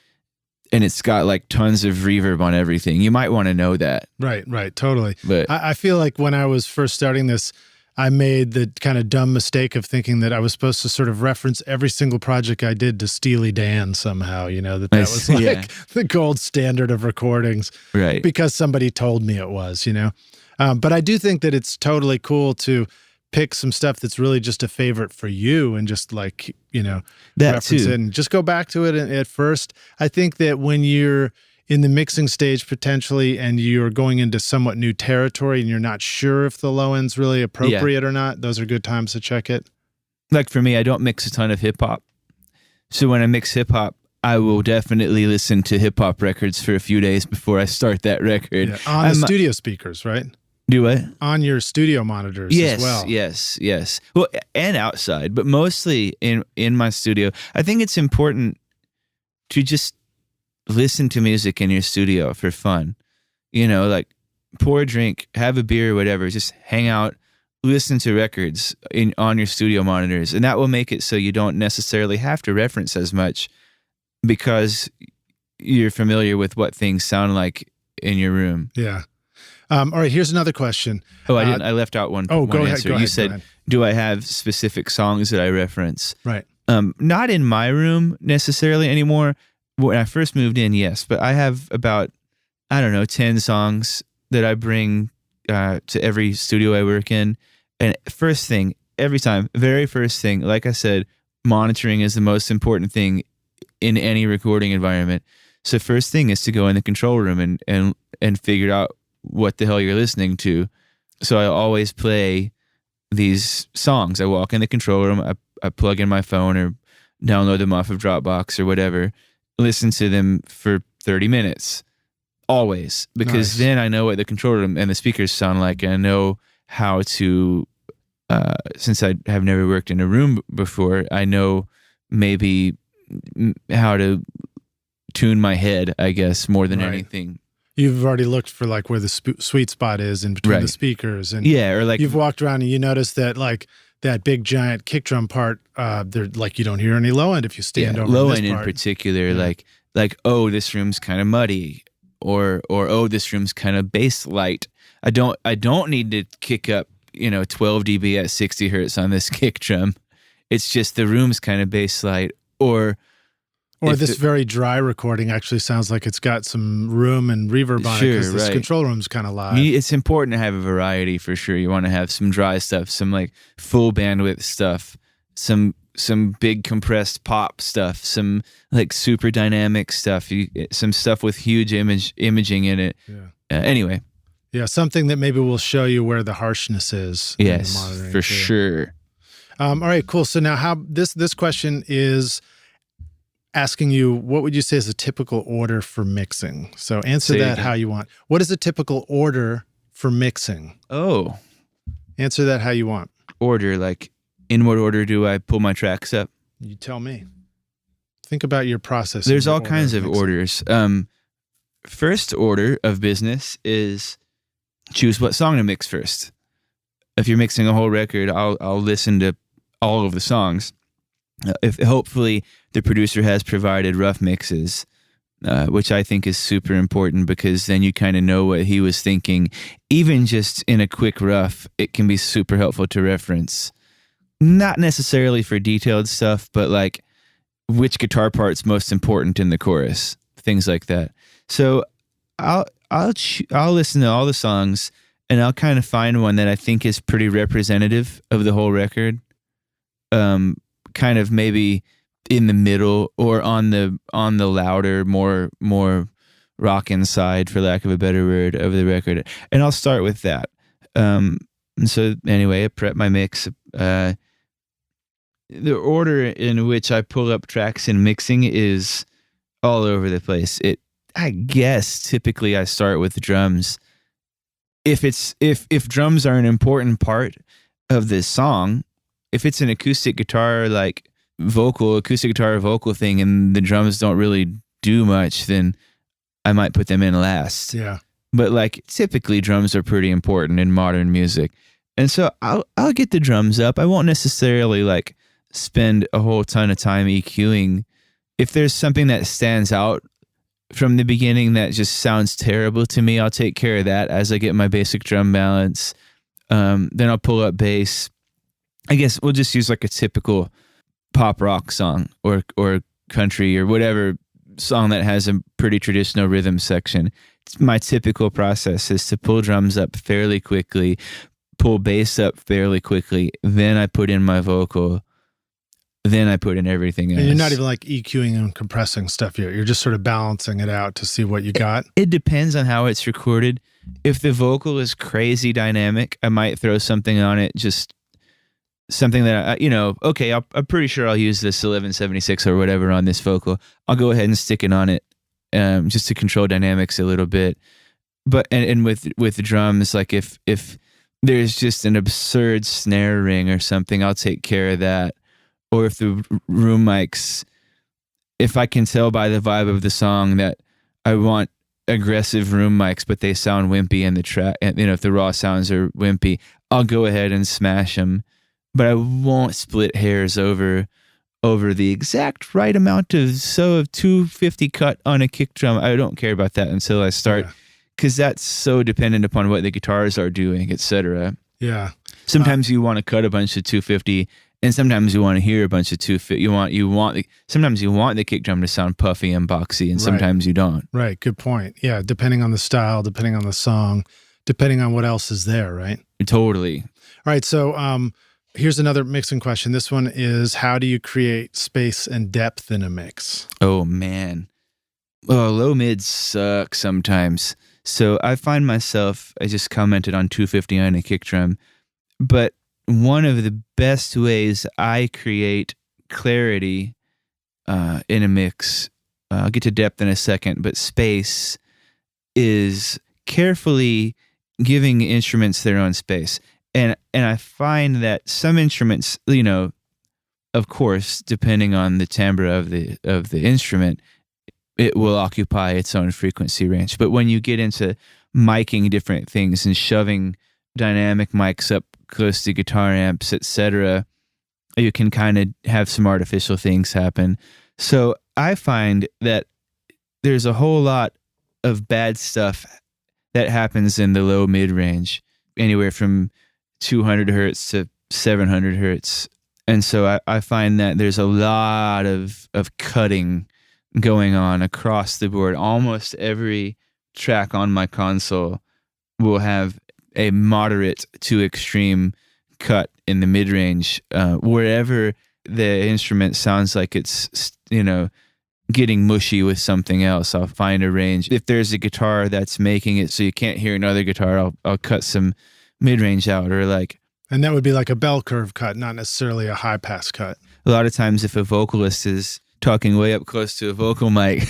it's got like tons of reverb on everything, you might want to know that. Right, totally. But I feel like when I was first starting this, I made the kind of dumb mistake of thinking that I was supposed to sort of reference every single project I did to Steely Dan somehow, that was like the gold standard of recordings, right? Because somebody told me it was, But I do think that it's totally cool to pick some stuff that's really just a favorite for you and just like, that reference too. it and just go back to it at first. I think that when you're in the mixing stage potentially and you're going into somewhat new territory and you're not sure if the low end's really appropriate or not, those are good times to check it. Like for me, I don't mix a ton of hip hop. So when I mix hip hop, I will definitely listen to hip hop records for a few days before I start that record. Yeah, on the studio speakers, right? Do what? On your studio monitors as well. Yes. Well, and outside, but mostly in my studio. I think it's important to just listen to music in your studio for fun. Like pour a drink, have a beer, whatever. Just hang out, listen to records on your studio monitors. And that will make it so you don't necessarily have to reference as much because you're familiar with what things sound like in your room. Yeah. All right, here's another question. Oh, I left out one. Oh, one go answer. ahead. You said, do I have specific songs that I reference? Right. Not in my room necessarily anymore. When I first moved in, yes, but I have about, I don't know, 10 songs that I bring to every studio I work in. And first thing, every time, very first thing, like I said, monitoring is the most important thing in any recording environment. So first thing is to go in the control room and figure out what the hell you're listening to. So I always play these songs. I walk in the control room, I plug in my phone or download them off of Dropbox or whatever, listen to them for 30 minutes. Always. Because then I know what the control room and the speakers sound like, and I know how to, since I have never worked in a room before, I know maybe how to tune my head, I guess, more than anything. You've already looked for like where the sweet spot is in between the speakers, and or like you've walked around and you notice that like that big giant kick drum part, they're like you don't hear any low end if you stand over low this end part. In particular, like oh, this room's kind of muddy, or oh, this room's kind of bass light. I don't need to kick up 12 dB at 60 hertz on this kick drum. It's just the room's kind of bass light, or this very dry recording actually sounds like it's got some room and reverb on it because this control room's kind of live. It's important to have a variety for sure. You want to have some dry stuff, some like full bandwidth stuff, some big compressed pop stuff, some like super dynamic stuff, some stuff with huge imaging in it. Yeah. Anyway. Yeah, something that maybe will show you where the harshness is. Yes, for sure. All right, cool. So now how this question is asking you, what would you say is a typical order for mixing? So answer that how you want. What is a typical order for mixing? Oh. Answer that how you want. Order, like in what order do I pull my tracks up? You tell me. Think about your process. There's all kinds of orders. First order of business is choose what song to mix first. If you're mixing a whole record, I'll listen to all of the songs. If hopefully the producer has provided rough mixes, which I think is super important because then you kind of know what he was thinking. Even just in a quick rough, it can be super helpful to reference. Not necessarily for detailed stuff, but like which guitar part's most important in the chorus, things like that. So I'll listen to all the songs and I'll kind of find one that I think is pretty representative of the whole record. Kind of maybe in the middle or on the louder, more rockin' side, for lack of a better word, of the record. And I'll start with that. And so anyway, I prep my mix. The order in which I pull up tracks in mixing is all over the place. I guess typically I start with the drums. If drums are an important part of this song, if it's an acoustic guitar acoustic guitar vocal thing and the drums don't really do much, then I might put them in last. Yeah. But like typically drums are pretty important in modern music. And so I'll get the drums up. I won't necessarily like spend a whole ton of time EQing. If there's something that stands out from the beginning that just sounds terrible to me, I'll take care of that as I get my basic drum balance. Then I'll pull up bass. I guess we'll just use like a typical pop rock song or country or whatever song that has a pretty traditional rhythm section. My typical process is to pull drums up fairly quickly, pull bass up fairly quickly, then I put in my vocal, then I put in everything else. And you're not even like EQing and compressing stuff yet. You're just sort of balancing it out to see what you got. It depends on how it's recorded. If the vocal is crazy dynamic, I might throw something on it, just something that, I'm pretty sure I'll use this 1176 or whatever on this vocal. I'll go ahead and stick it on it just to control dynamics a little bit. But and with the drums, like if there's just an absurd snare ring or something, I'll take care of that. Or if the room mics, if I can tell by the vibe of the song that I want aggressive room mics, but they sound wimpy in the track, and if the raw sounds are wimpy, I'll go ahead and smash them. But I won't split hairs over the exact right amount of 250 cut on a kick drum. I don't care about that until I start, because that's so dependent upon what the guitars are doing, etc. Yeah. Sometimes you want to cut a bunch of 250 And sometimes you want to hear a bunch of sometimes you want the kick drum to sound puffy and boxy, and sometimes you don't. Right. Good point. Yeah. Depending on the style, depending on the song, depending on what else is there, right? Totally. All right. So here's another mixing question. This one is, how do you create space and depth in a mix? Oh, man. Oh, low mids suck sometimes. So I find myself, I just commented on 250 on a kick drum, but one of the best ways I create clarity in a mix, I'll get to depth in a second, but space is carefully giving instruments their own space. And I find that some instruments, of course, depending on the timbre of the instrument, it will occupy its own frequency range. But when you get into miking different things and shoving dynamic mics up close to guitar amps, etc., you can kind of have some artificial things happen. So I find that there's a whole lot of bad stuff that happens in the low mid range, anywhere from 200 hertz to 700 hertz. And so I find that there's a lot of cutting going on across the board. Almost every track on my console will have a moderate to extreme cut in the mid-range. Wherever the instrument sounds like it's, getting mushy with something else, I'll find a range. If there's a guitar that's making it so you can't hear another guitar, I'll cut some mid-range out, or like... And that would be like a bell curve cut, not necessarily a high-pass cut. A lot of times if a vocalist is talking way up close to a vocal mic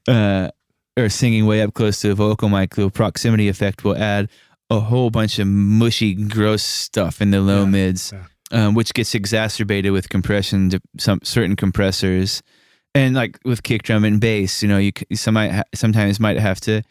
or singing way up close to a vocal mic, the proximity effect will add a whole bunch of mushy, gross stuff in the low mids, which gets exacerbated with compression to some certain compressors. And like with kick drum and bass, you sometimes might have to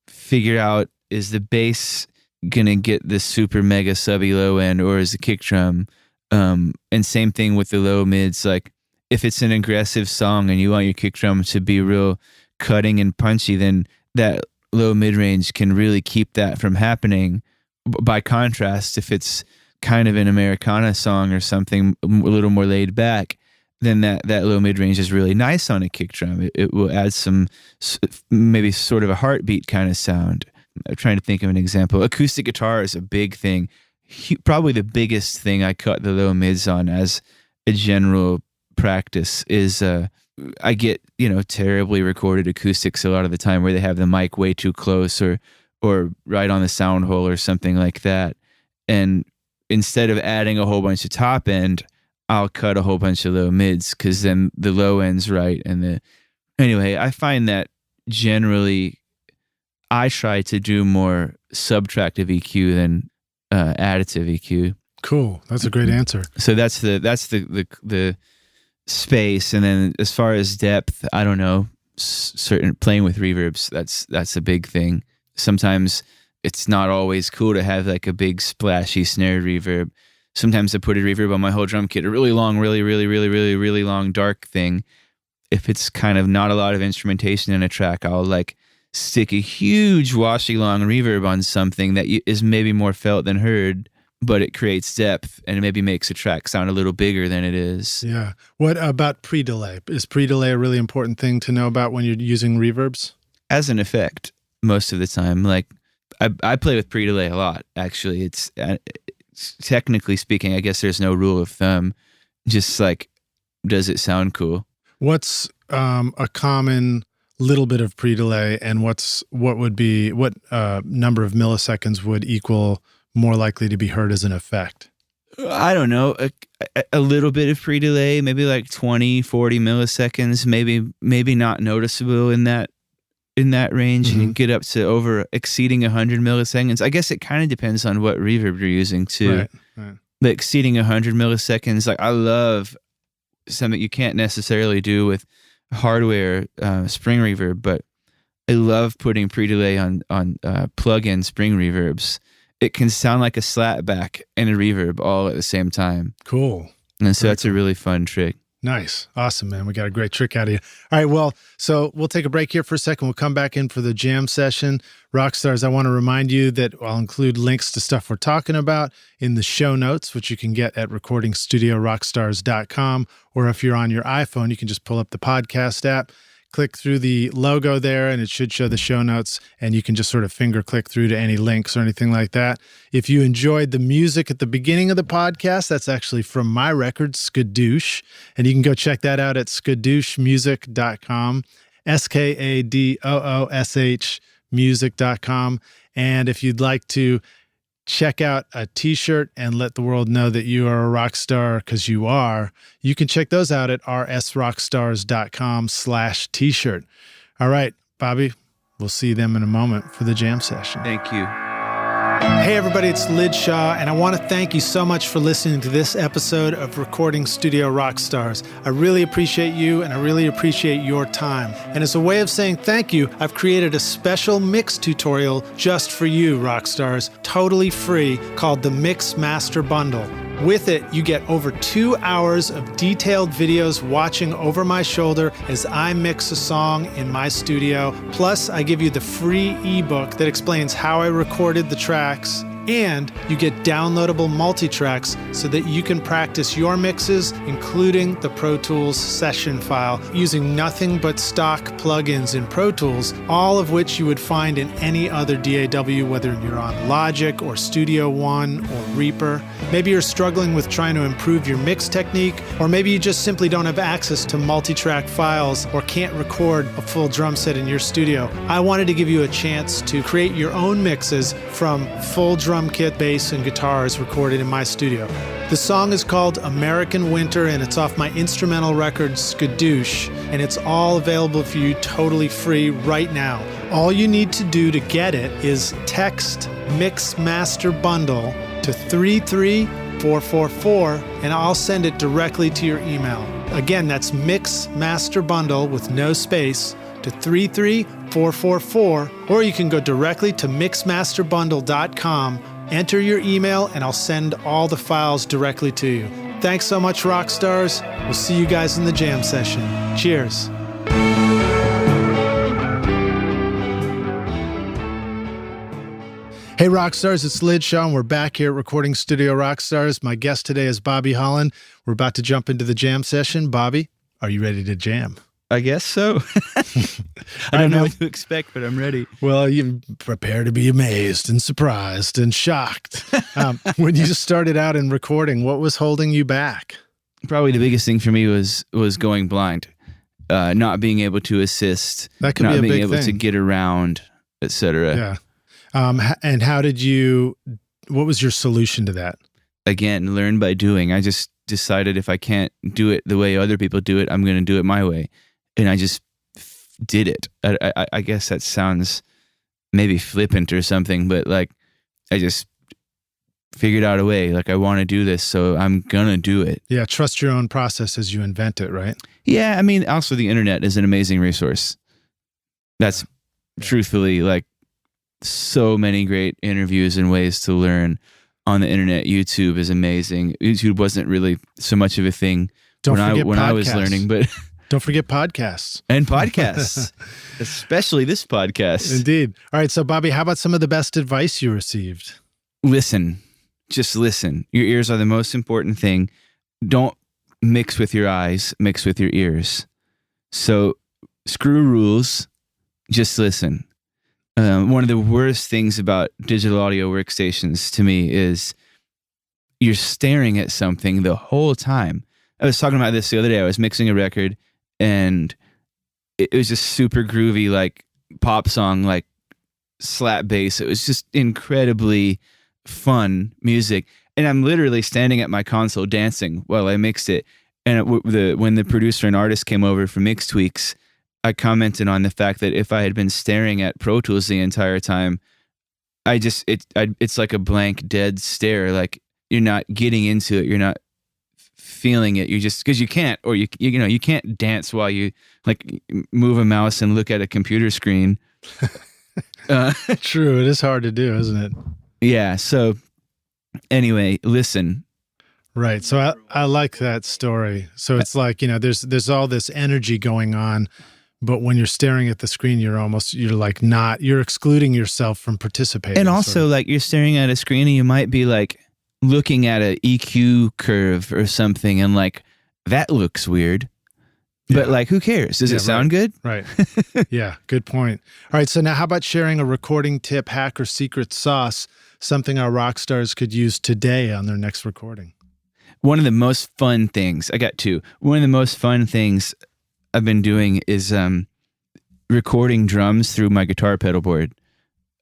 figure out, is the bass gonna get the super mega subby low end, or is the kick drum? And same thing with the low mids. Like if it's an aggressive song and you want your kick drum to be real cutting and punchy, then that low mid range can really keep that from happening. By contrast, if it's kind of an Americana song or something a little more laid back, then that low mid range is really nice on a kick drum. It will add some maybe sort of a heartbeat kind of sound. I'm trying to think of an example. Acoustic guitar is a big thing. Probably the biggest thing I cut the low mids on as a general practice is I get terribly recorded acoustics a lot of the time where they have the mic way too close or right on the sound hole or something like that. And instead of adding a whole bunch of top end, I'll cut a whole bunch of low mids, because then the low end's right. Anyway, I find that generally I try to do more subtractive EQ than additive EQ. Cool. That's a great answer. So that's the space. And then as far as depth, I don't know, certain playing with reverbs, that's a big thing. Sometimes it's not always cool to have like a big splashy snare reverb. Sometimes I put a reverb on my whole drum kit, a really long, really, really, really, really, really long dark thing. If it's kind of not a lot of instrumentation in a track, I'll like stick a huge washy long reverb on something that is maybe more felt than heard, but it creates depth and it maybe makes a track sound a little bigger than it is. Yeah. What about pre-delay? Is pre-delay a really important thing to know about when you're using reverbs? As an effect, most of the time. Like I play with pre-delay a lot, actually. It's technically speaking, I guess there's no rule of thumb. Just like, does it sound cool? What's a common little bit of pre-delay, and what number of milliseconds would equal more likely to be heard as an effect? I don't know, a little bit of pre-delay, maybe like 20, 40 milliseconds, maybe not noticeable in that range. Mm-hmm. And you get up to exceeding 100 milliseconds. I guess it kind of depends on what reverb you're using too. Right. But exceeding 100 milliseconds, like I love something you can't necessarily do with hardware spring reverb, but I love putting pre-delay on plug-in spring reverbs. It can sound like a slapback and a reverb all at the same time. Cool. And so that's a really fun trick. Nice. Awesome, man. We got a great trick out of you. All right. Well, so we'll take a break here for a second. We'll come back in for the jam session. Rockstars, I want to remind you that I'll include links to stuff we're talking about in the show notes, which you can get at recordingstudiorockstars.com. Or if you're on your iPhone, you can just pull up the podcast app, click through the logo there, and it should show the show notes, and you can just sort of finger click through to any links or anything like that. If you enjoyed the music at the beginning of the podcast, that's actually from my record, Skadoosh, and you can go check that out at skadooshmusic.com, SKADOOSH music.com. And if you'd like to check out a T-shirt and let the world know that you are a rock star, because you are, you can check those out at rsrockstars.com/T-shirt. All right, Bobby, we'll see them in a moment for the jam session. Thank you. Hey everybody, it's Lid Shaw, and I want to thank you so much for listening to this episode of Recording Studio Rockstars. I really appreciate you, and I really appreciate your time. And as a way of saying thank you, I've created a special mix tutorial just for you, Rockstars, totally free, called the Mix Master Bundle. With it, you get over 2 hours of detailed videos watching over my shoulder as I mix a song in my studio. Plus, I give you the free ebook that explains how I recorded the tracks. And you get downloadable multi-tracks so that you can practice your mixes, including the Pro Tools session file, using nothing but stock plugins in Pro Tools, all of which you would find in any other DAW, whether you're on Logic or Studio One or Reaper. Maybe you're struggling with trying to improve your mix technique, or maybe you just simply don't have access to multi-track files or can't record a full drum set in your studio. I wanted to give you a chance to create your own mixes from full drum kit, bass, and guitars recorded in my studio. The song is called American Winter, and it's off my instrumental record, Skadoosh, and it's all available for you totally free right now. All you need to do to get it is text Mix Master Bundle to 33444, and I'll send it directly to your email. Again, that's Mix Master Bundle with no space to 33444, or you can go directly to mixmasterbundle.com, enter your email, and I'll send all the files directly to you. Thanks so much, Rockstars. We'll see you guys in the jam session. Cheers. Hey Rockstars, it's Lid Shaw, and we're back here at Recording Studio Rockstars. My guest today is Bobby Holland. We're about to jump into the jam session. Bobby, are you ready to jam? I guess so. I don't know what to expect, but I'm ready. Well, you prepare to be amazed and surprised and shocked. When you started out in recording, what was holding you back? Probably the biggest thing for me was going blind, not being able to assist, that could not be a being big able thing. to get around, etc. Yeah. And what was your solution to that? Again, learn by doing. I just decided if I can't do it the way other people do it, I'm going to do it my way. And I just did it. I guess that sounds maybe flippant or something, but like I just figured out a way. Like I want to do this, so I'm going to do it. Yeah, trust your own process as you invent it, right? Yeah, I mean, also the internet is an amazing resource. That's truthfully like so many great interviews and ways to learn on the internet. YouTube is amazing. YouTube wasn't really so much of a thing when I was learning, but don't forget podcasts. And podcasts, especially this podcast. Indeed. All right, so Bobby, how about some of the best advice you received? Listen. Just listen. Your ears are the most important thing. Don't mix with your eyes, mix with your ears. So screw rules, just listen. One of the worst things about digital audio workstations to me is you're staring at something the whole time. I was talking about this the other day. I was mixing a record and it was just super groovy, like pop song, like slap bass. It was just incredibly fun music. And I'm literally standing at my console dancing while I mixed it. And when the producer and artist came over for mix tweaks, I commented on the fact that if I had been staring at Pro Tools the entire time, it's like a blank, dead stare. Like you're not getting into it. You're not feeling it. You just, because you can't, or you can't dance while you like move a mouse and look at a computer screen. True. It is hard to do, isn't it? Yeah. So anyway, listen. Right. So I like that story. So it's like, there's all this energy going on, but when you're staring at the screen, you're excluding yourself from participating. And also like you're staring at a screen and you might be like looking at an EQ curve or something and like, that looks weird. But like, who cares? Does it sound good? Right. Yeah, good point. All right, so now how about sharing a recording tip, hack, or secret sauce, something our rock stars could use today on their next recording? One of the most fun things, I got two. One of the most fun things I've been doing is recording drums through my guitar pedal board.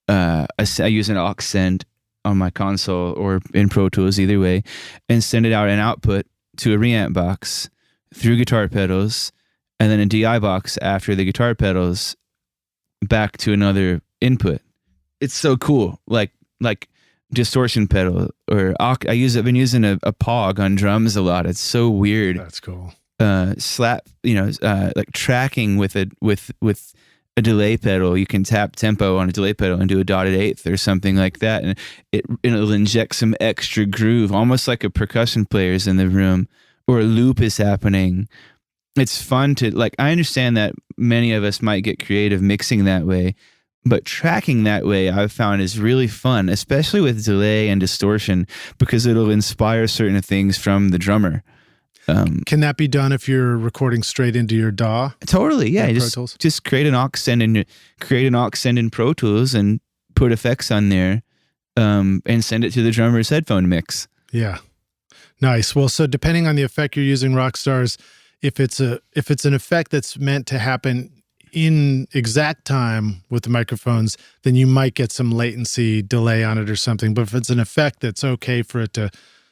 I use an aux send on my console or in Pro Tools, either way, and send it out an output to a reamp box through guitar pedals, and then a DI box after the guitar pedals back to another input. It's so cool. Like distortion pedal or I've been using a Pog on drums a lot. It's so weird. That's cool. Like tracking with a delay pedal. You can tap tempo on a delay pedal and do a dotted eighth or something like that, and it'll inject some extra groove, almost like a percussion player's in the room or a loop is happening. It's fun to like. I understand that many of us might get creative mixing that way, but tracking that way I've found is really fun, especially with delay and distortion, because it'll inspire certain things from the drummer. Can that be done if you're recording straight into your DAW? Totally, yeah. Just create an aux send in Pro Tools and put effects on there, and send it to the drummer's headphone mix. Yeah, nice. Well, so depending on the effect you're using, Rockstars, if it's an effect that's meant to happen in exact time with the microphones, then you might get some latency delay on it or something. But if it's an effect that's okay for it to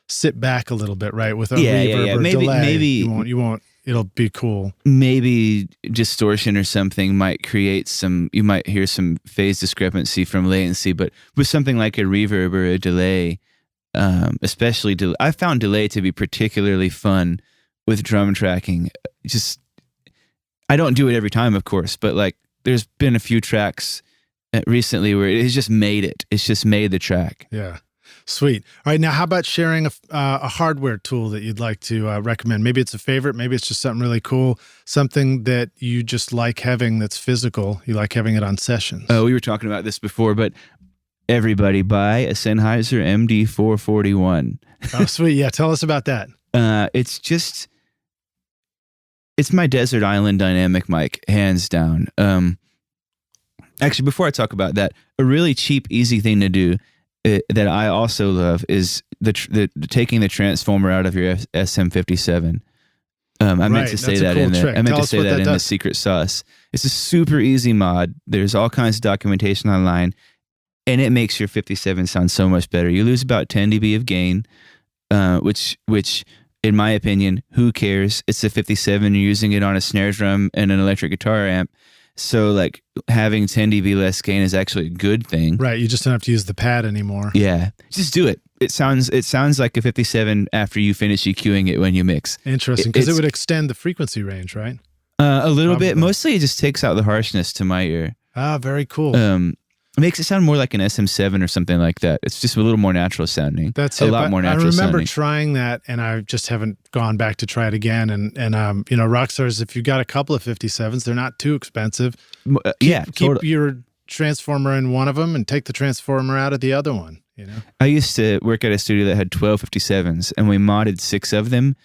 sit back a little bit, right, with a reverb or delay, you won't. It'll be cool. Maybe distortion or something might create you might hear some phase discrepancy from latency, but with something like a reverb or a delay, especially I found delay to be particularly fun with drum tracking. I don't do it every time, of course, but like there's been a few tracks recently where it has just made it. It's just made the track. Yeah. Sweet. All right. Now, how about sharing a hardware tool that you'd like to recommend? Maybe it's a favorite. Maybe it's just something really cool, something that you just like having that's physical. You like having it on sessions. Oh, we were talking about this before, but everybody buy a Sennheiser MD441. Oh, sweet. Yeah. Tell us about that. It's my desert island dynamic mic, hands down. Actually, before I talk about that, a really cheap, easy thing to do that I also love is the taking the transformer out of your SM57. I meant to say that in there. I meant to say that in the secret sauce. It's a super easy mod. There's all kinds of documentation online, and it makes your 57 sound so much better. You lose about 10 dB of gain, which in my opinion, who cares? It's a 57. You're using it on a snare drum and an electric guitar amp. So like having 10 dB less gain is actually a good thing. Right. You just don't have to use the pad anymore. Yeah. Just do it. It sounds like a 57 after you finish EQing it when you mix. Interesting. Because it would extend the frequency range, right? A little bit. Mostly it just takes out the harshness to my ear. Ah, very cool. It makes it sound more like an SM7 or something like that. It's just a little more natural sounding. That's a lot more natural sounding. I remember trying that, and I just haven't gone back to try it again. And Rockstars, if you got a couple of 57s, they're not too expensive. Keep your transformer in one of them and take the transformer out of the other one. I used to work at a studio that had 12 57s, and we modded 6 of them.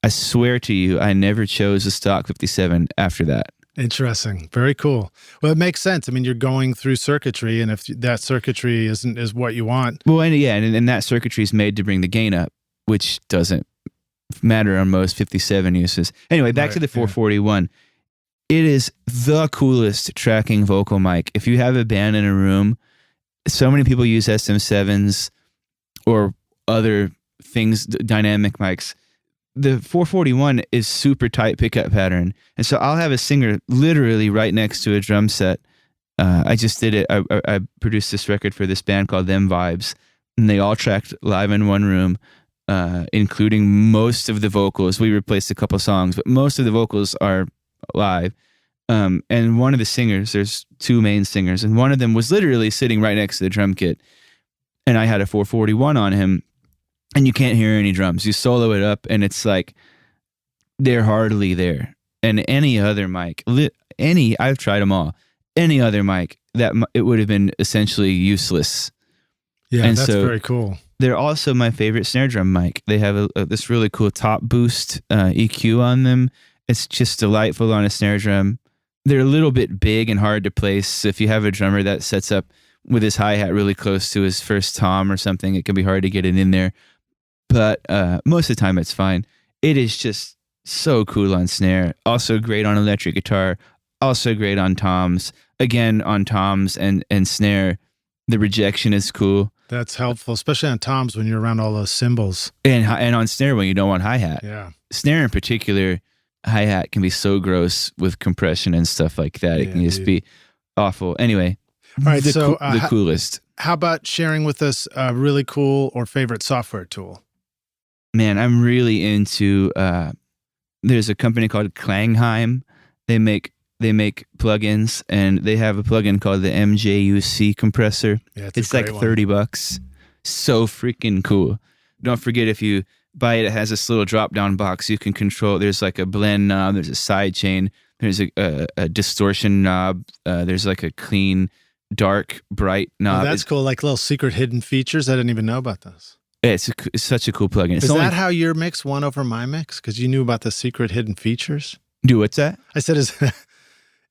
I swear to you, I never chose a stock 57 after that. Interesting. Very cool. Well, it makes sense. I mean, you're going through circuitry, and if that circuitry is what you want. Well, and that circuitry is made to bring the gain up, which doesn't matter on most 57 uses. Anyway, back to the 441. Yeah. It is the coolest tracking vocal mic. If you have a band in a room, so many people use SM7s or other things, dynamic mics. The 441 is super tight pickup pattern. And so I'll have a singer literally right next to a drum set. I just did it. I produced this record for this band called Them Vibes, and they all tracked live in one room, including most of the vocals. We replaced a couple songs, but most of the vocals are live. And one of the singers, there's 2 main singers, and one of them was literally sitting right next to the drum kit. And I had a 441 on him. and you can't hear any drums. You solo it up, and it's like they're hardly there. And any other mic, I've tried them all. Any other mic, it would have been essentially useless. Yeah, and that's so very cool. They're also my favorite snare drum mic. They have this really cool top boost EQ on them. It's just delightful on a snare drum. They're a little bit big and hard to place. So if you have a drummer that sets up with his hi-hat really close to his first tom or something, it can be hard to get it in there. But most of the time, it's fine. It is just so cool on snare. Also great on electric guitar. Also great on toms. Again, on toms and snare, the rejection is cool. That's helpful, especially on toms when you're around all those cymbals. And on snare when you don't want hi-hat. Yeah. Snare in particular, hi-hat can be so gross with compression and stuff like that. It can just be awful. Anyway, all right, the coolest. How about sharing with us a really cool or favorite software tool? Man, I'm really into, there's a company called Klangheim. They make plugins, and they have a plugin called the MJUC compressor. Yeah, it's like $30. So freaking cool. Don't forget, if you buy it, it has this little drop-down box. You can control, there's like a blend knob, there's a side chain, there's a distortion knob, there's like a clean, dark, bright knob. Oh, that's cool, like little secret hidden features. I didn't even know about those. It's such a cool plugin. Is that how your mix won over my mix? Because you knew about the secret hidden features? What's that? I said,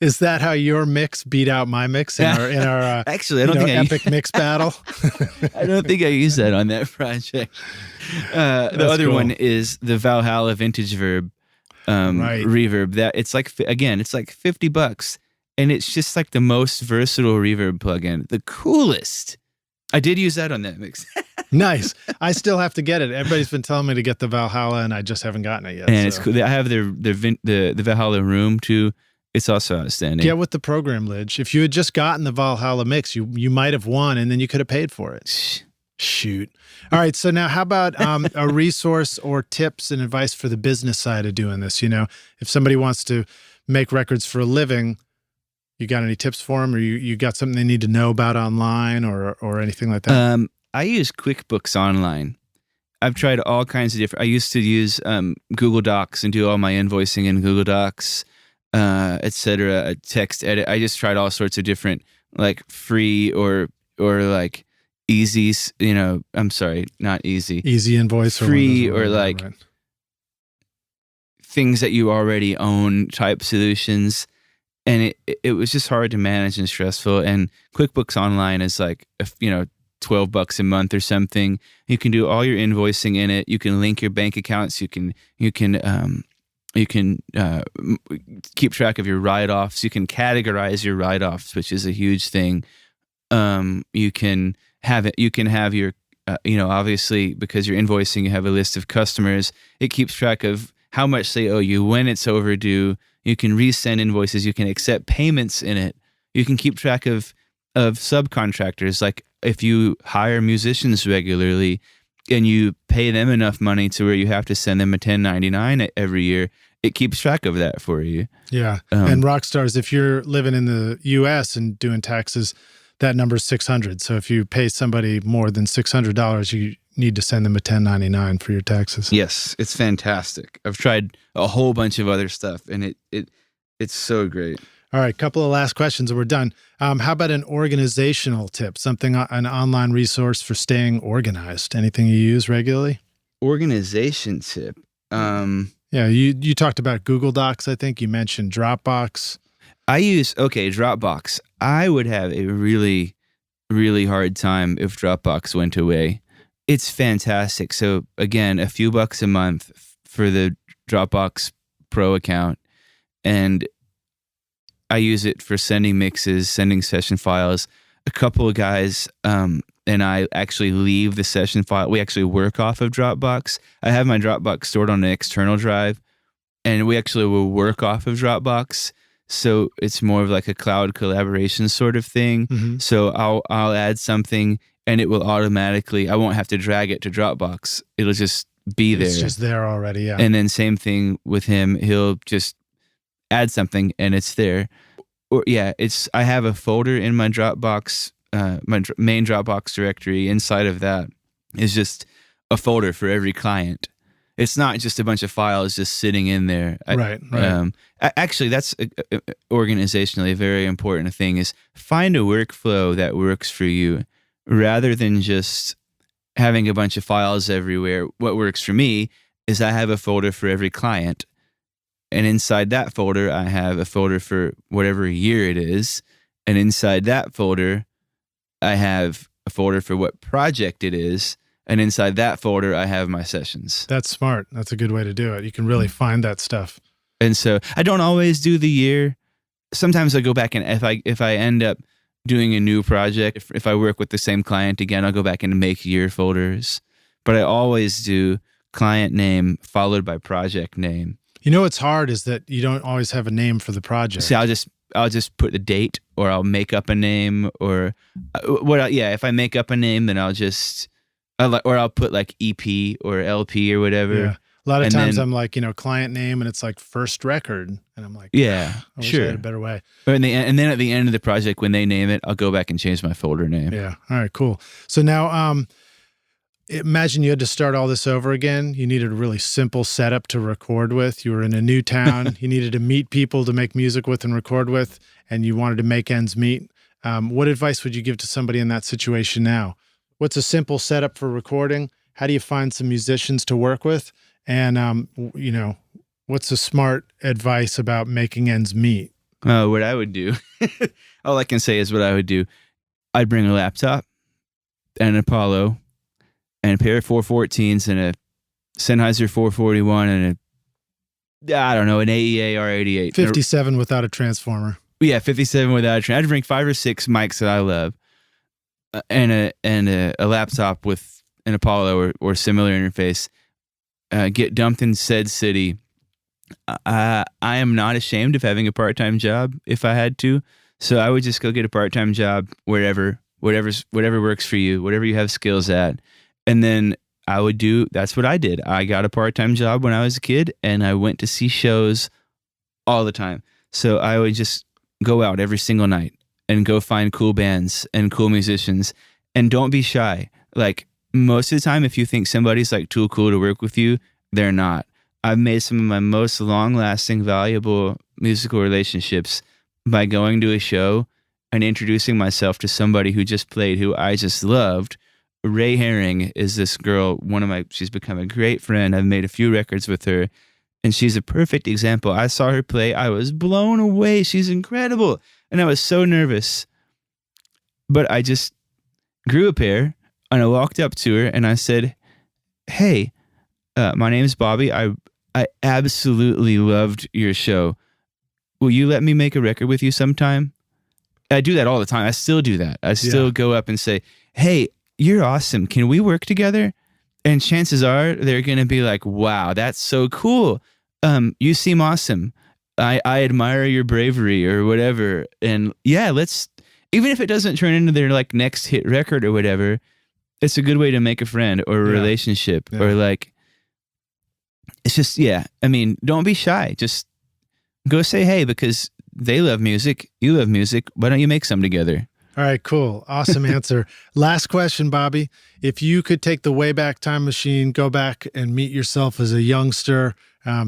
is that how your mix beat out my mix in our actually, I don't think epic mix battle? I don't think I used that on that project. The other one is the Valhalla Vintage Verb reverb. That it's like $50, and it's just like the most versatile reverb plugin, the coolest. I did use that on that mix. Nice. I still have to get it. Everybody's been telling me to get the Valhalla, and I just haven't gotten it yet. And it's cool. I have the Valhalla Room too. It's also outstanding. Get with the program, Lidge. If you had just gotten the Valhalla mix, you might have won, and then you could have paid for it. Shoot. All right. So now, how about a resource or tips and advice for the business side of doing this? You know, if somebody wants to make records for a living, you got any tips for them, or you got something they need to know about online or anything like that? I use QuickBooks Online. I've tried all kinds of different. I used to use Google Docs and do all my invoicing in Google Docs, etc. Text edit. I just tried all sorts of different, like free or like easy. You know, I'm sorry, not easy. Easy invoice, free or like things that you already own type solutions. And it was just hard to manage and stressful. And QuickBooks Online is like, $12 a month or something. You can do all your invoicing in it. You can link your bank accounts. You can keep track of your write-offs. You can categorize your write-offs, which is a huge thing. You can have it. You can have your, obviously because you're invoicing, you have a list of customers. It keeps track of how much they owe you, when it's overdue. You can resend invoices. You can accept payments in it. You can keep track of subcontractors. Like if you hire musicians regularly and you pay them enough money to where you have to send them a 1099 every year, it keeps track of that for you. Yeah. And Rockstars, if you're living in the U.S. and doing taxes, that number is $600. So if you pay somebody more than $600, you need to send them a 1099 for your taxes. Yes, it's fantastic. I've tried a whole bunch of other stuff, and it's so great. All right, couple of last questions and we're done. How about an organizational tip, an online resource for staying organized? Anything you use regularly? Organization tip. Yeah, you talked about Google Docs, I think. You mentioned Dropbox. I use, Dropbox. I would have a really, really hard time if Dropbox went away. It's fantastic. So again, a few bucks a month for the Dropbox Pro account. And I use it for sending mixes, sending session files. A couple of guys and I actually leave the session file. We actually work off of Dropbox. I have my Dropbox stored on an external drive, and we actually will work off of Dropbox. So it's more of like a cloud collaboration sort of thing. Mm-hmm. So I'll add something, and it will automatically, I won't have to drag it to Dropbox. It'll just be there. It's just there already, yeah. And then same thing with him. He'll just add something and it's there. Or I have a folder in my Dropbox, my main Dropbox directory. Inside of that is just a folder for every client. It's not just a bunch of files just sitting in there. Right. Actually, that's organizationally a very important thing, is find a workflow that works for you rather than just having a bunch of files everywhere. What works for me is I have a folder for every client, and inside that folder, I have a folder for whatever year it is, and inside that folder, I have a folder for what project it is, and inside that folder, I have my sessions. That's smart. That's a good way to do it. You can really find that stuff. And so I don't always do the year. Sometimes I go back, and if I end up doing a new project, if I work with the same client again, I'll go back and make year folders. But I always do client name followed by project name. You know what's hard is that you don't always have a name for the project. See, I'll just put the date, or I'll make up a name, or if I make up a name, then I'll put like EP or LP or whatever. Yeah. A lot of times I'm like, client name, and it's like first record. And I'm like, I wish I had a better way. And then at the end of the project, when they name it, I'll go back and change my folder name. Yeah. All right, cool. So now, imagine you had to start all this over again. You needed a really simple setup to record with. You were in a new town. You needed to meet people to make music with and record with, and you wanted to make ends meet. What advice would you give to somebody in that situation now? What's a simple setup for recording? How do you find some musicians to work with? And, what's a smart advice about making ends meet? What I would do, all I can say is what I would do. I'd bring a laptop and an Apollo and a pair of 414s and a Sennheiser 441 and an AEA R88. 57 without a transformer. Yeah, 57 without a transformer. I'd bring 5 or 6 mics that I love, and a laptop with an Apollo or similar interface. Get dumped in said city. I am not ashamed of having a part-time job if I had to. So I would just go get a part-time job whatever works for you, whatever you have skills at. And then that's what I did. I got a part-time job when I was a kid, and I went to see shows all the time. So I would just go out every single night and go find cool bands and cool musicians, and don't be shy. Like, most of the time, if you think somebody's like too cool to work with you, they're not. I've made some of my most long-lasting, valuable musical relationships by going to a show and introducing myself to somebody who just played, who I just loved. Ray Herring is this girl, she's become a great friend. I've made a few records with her, and she's a perfect example. I saw her play. I was blown away. She's incredible. And I was so nervous. But I just grew a pair, and I walked up to her and I said, "Hey, my name's Bobby. I absolutely loved your show. Will you let me make a record with you sometime?" I do that all the time. I still do that. I still go up and say, "Hey, you're awesome. Can we work together?" And chances are they're going to be like, "Wow, that's so cool. You seem awesome. I admire your bravery," or whatever. And yeah, even if it doesn't turn into their like next hit record or whatever, it's a good way to make a friend or a relationship or like, it's just, I mean, don't be shy. Just go say hey, because they love music. You love music. Why don't you make some together? All right, cool. Awesome answer. Last question, Bobby. If you could take the Wayback Time machine, go back and meet yourself as a youngster,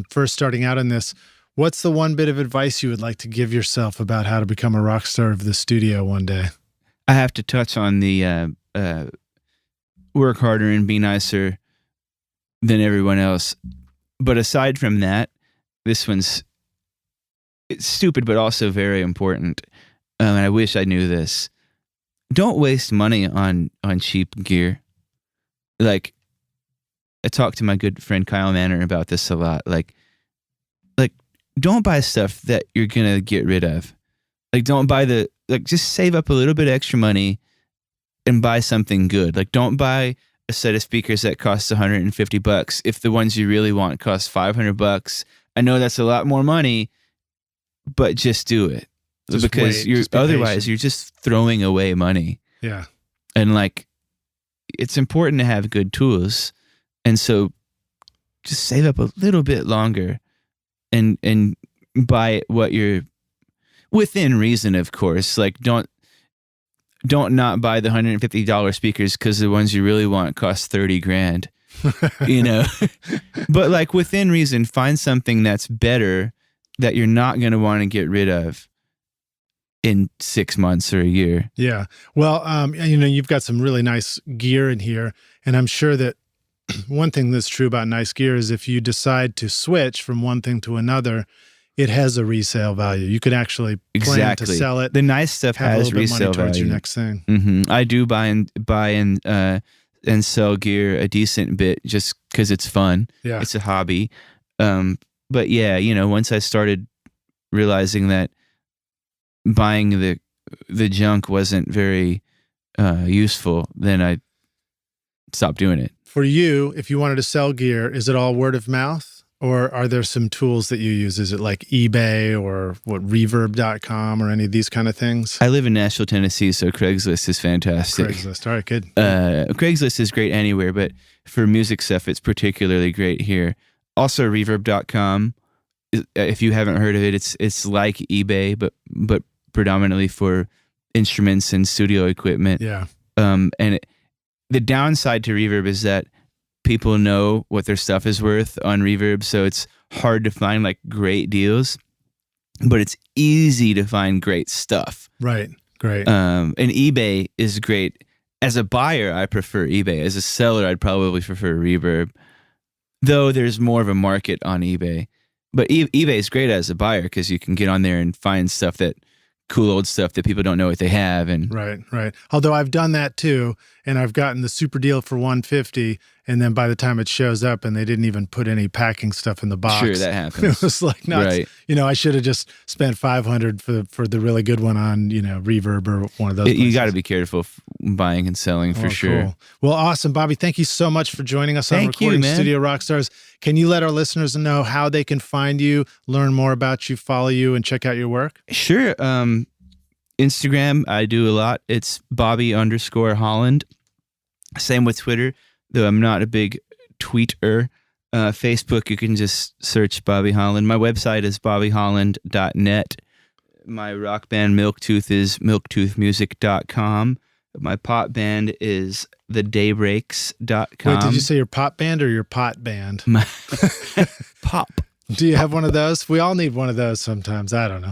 first starting out in this, what's the one bit of advice you would like to give yourself about how to become a rock star of the studio one day? I have to touch on the work harder and be nicer than everyone else. But aside from that, this it's stupid, but also very important. And I wish I knew this. Don't waste money on cheap gear. Like, I talked to my good friend Kyle Manor about this a lot. Like, don't buy stuff that you're gonna get rid of. Like, don't buy just save up a little bit extra money and buy something good. Like, don't buy a set of speakers that costs $150 if the ones you really want cost $500. I know that's a lot more money, but just do it. Because otherwise you're just throwing away money. Yeah. And like, it's important to have good tools. And so just save up a little bit longer and buy what you're within reason, of course. Like, don't not buy the $150 speakers because the ones you really want cost $30,000. you know. But like within reason, find something that's better that you're not going to want to get rid of in 6 months or a year. Yeah. Well, you know, you've got some really nice gear in here, and I'm sure that one thing that's true about nice gear is if you decide to switch from one thing to another, it has a resale value. You could actually plan to sell it. The nice stuff has resale value. Towards your next thing. Mm-hmm. I do buy and sell gear a decent bit just because it's fun. Yeah. It's a hobby. But yeah, you know, once I started realizing that buying the junk wasn't very useful, then I stopped doing it. For you, if you wanted to sell gear, is it all word of mouth? Or are there some tools that you use? Is it like eBay or reverb.com or any of these kind of things? I live in Nashville, Tennessee, so Craigslist is fantastic. Craigslist, all right, good. Craigslist is great anywhere, but for music stuff, it's particularly great here. Also, reverb.com, if you haven't heard of it, it's like eBay, but predominantly for instruments and studio equipment. Yeah. The downside to Reverb is that people know what their stuff is worth on Reverb, so it's hard to find like great deals, but it's easy to find great stuff. Right. Great. And eBay is great. As a buyer, I prefer eBay. As a seller, I'd probably prefer Reverb, though there's more of a market on eBay. But eBay is great as a buyer because you can get on there and find stuff cool old stuff that people don't know what they have. And Right. Although I've done that too, and I've gotten the super deal for $150, and then by the time it shows up and they didn't even put any packing stuff in the box. Sure, that happens. It was like nuts. Right. You know, I should have just spent $500 for the really good one on, you know, Reverb or one of those. You got to be careful buying and selling for sure. Cool. Well, awesome, Bobby. Thank you so much for joining us on Recording Studio Rockstars. Can you let our listeners know how they can find you, learn more about you, follow you, and check out your work? Sure. Instagram, I do a lot. It's Bobby_Holland. Same with Twitter, though I'm not a big tweeter. Facebook, you can just search Bobby Holland. My website is bobbyholland.net. My rock band Milktooth is milktoothmusic.com. My pop band is thedaybreaks.com. Wait, did you say your pop band or your pot band? Pop. Do you have one of those? We all need one of those sometimes. I don't know.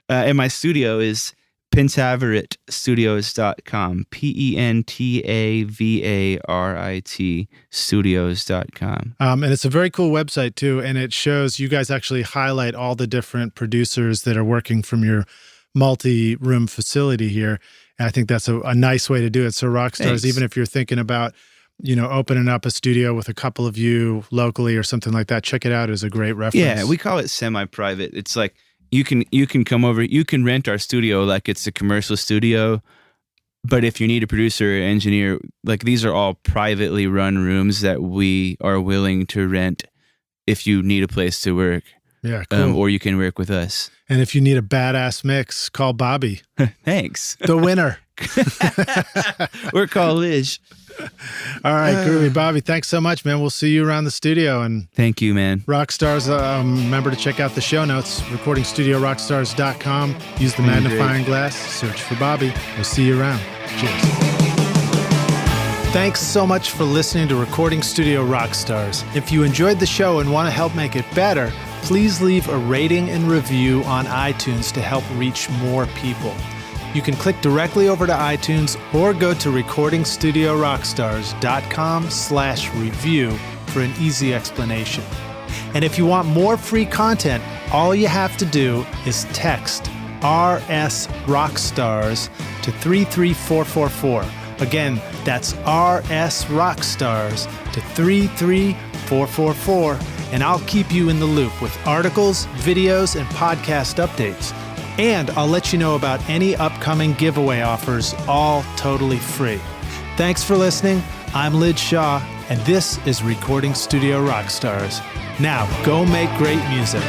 And my studio is pentavaritstudios.com. PENTAVARIT studios.com. And it's a very cool website too. And it shows you guys actually highlight all the different producers that are working from your multi-room facility here. And I think that's a nice way to do it. So Rockstars, Thanks. Even if you're thinking about, you know, opening up a studio with a couple of you locally or something like that, check it out as a great reference. Yeah, we call it semi-private. It's like, you can come over, you can rent our studio like it's a commercial studio, but if you need a producer or engineer, like these are all privately run rooms that we are willing to rent if you need a place to work. Yeah, cool. Or you can work with us. And if you need a badass mix, call Bobby. Thanks. The winner. Or call Liz. All right, groovy. Bobby, thanks so much, man. We'll see you around the studio. And thank you, man. Rockstars, remember to check out the show notes, recordingstudiorockstars.com. Use the magnifying glass, search for Bobby. We'll see you around. Cheers. Thanks so much for listening to Recording Studio Rockstars. If you enjoyed the show and want to help make it better, please leave a rating and review on iTunes to help reach more people. You can click directly over to iTunes or go to recordingstudiorockstars.com/review for an easy explanation. And if you want more free content, all you have to do is text RS Rockstars to 33444. Again, that's RS Rockstars to 33444, and I'll keep you in the loop with articles, videos, and podcast updates. And I'll let you know about any upcoming giveaway offers, all totally free. Thanks for listening. I'm Lid Shaw, and this is Recording Studio Rockstars. Now, go make great music.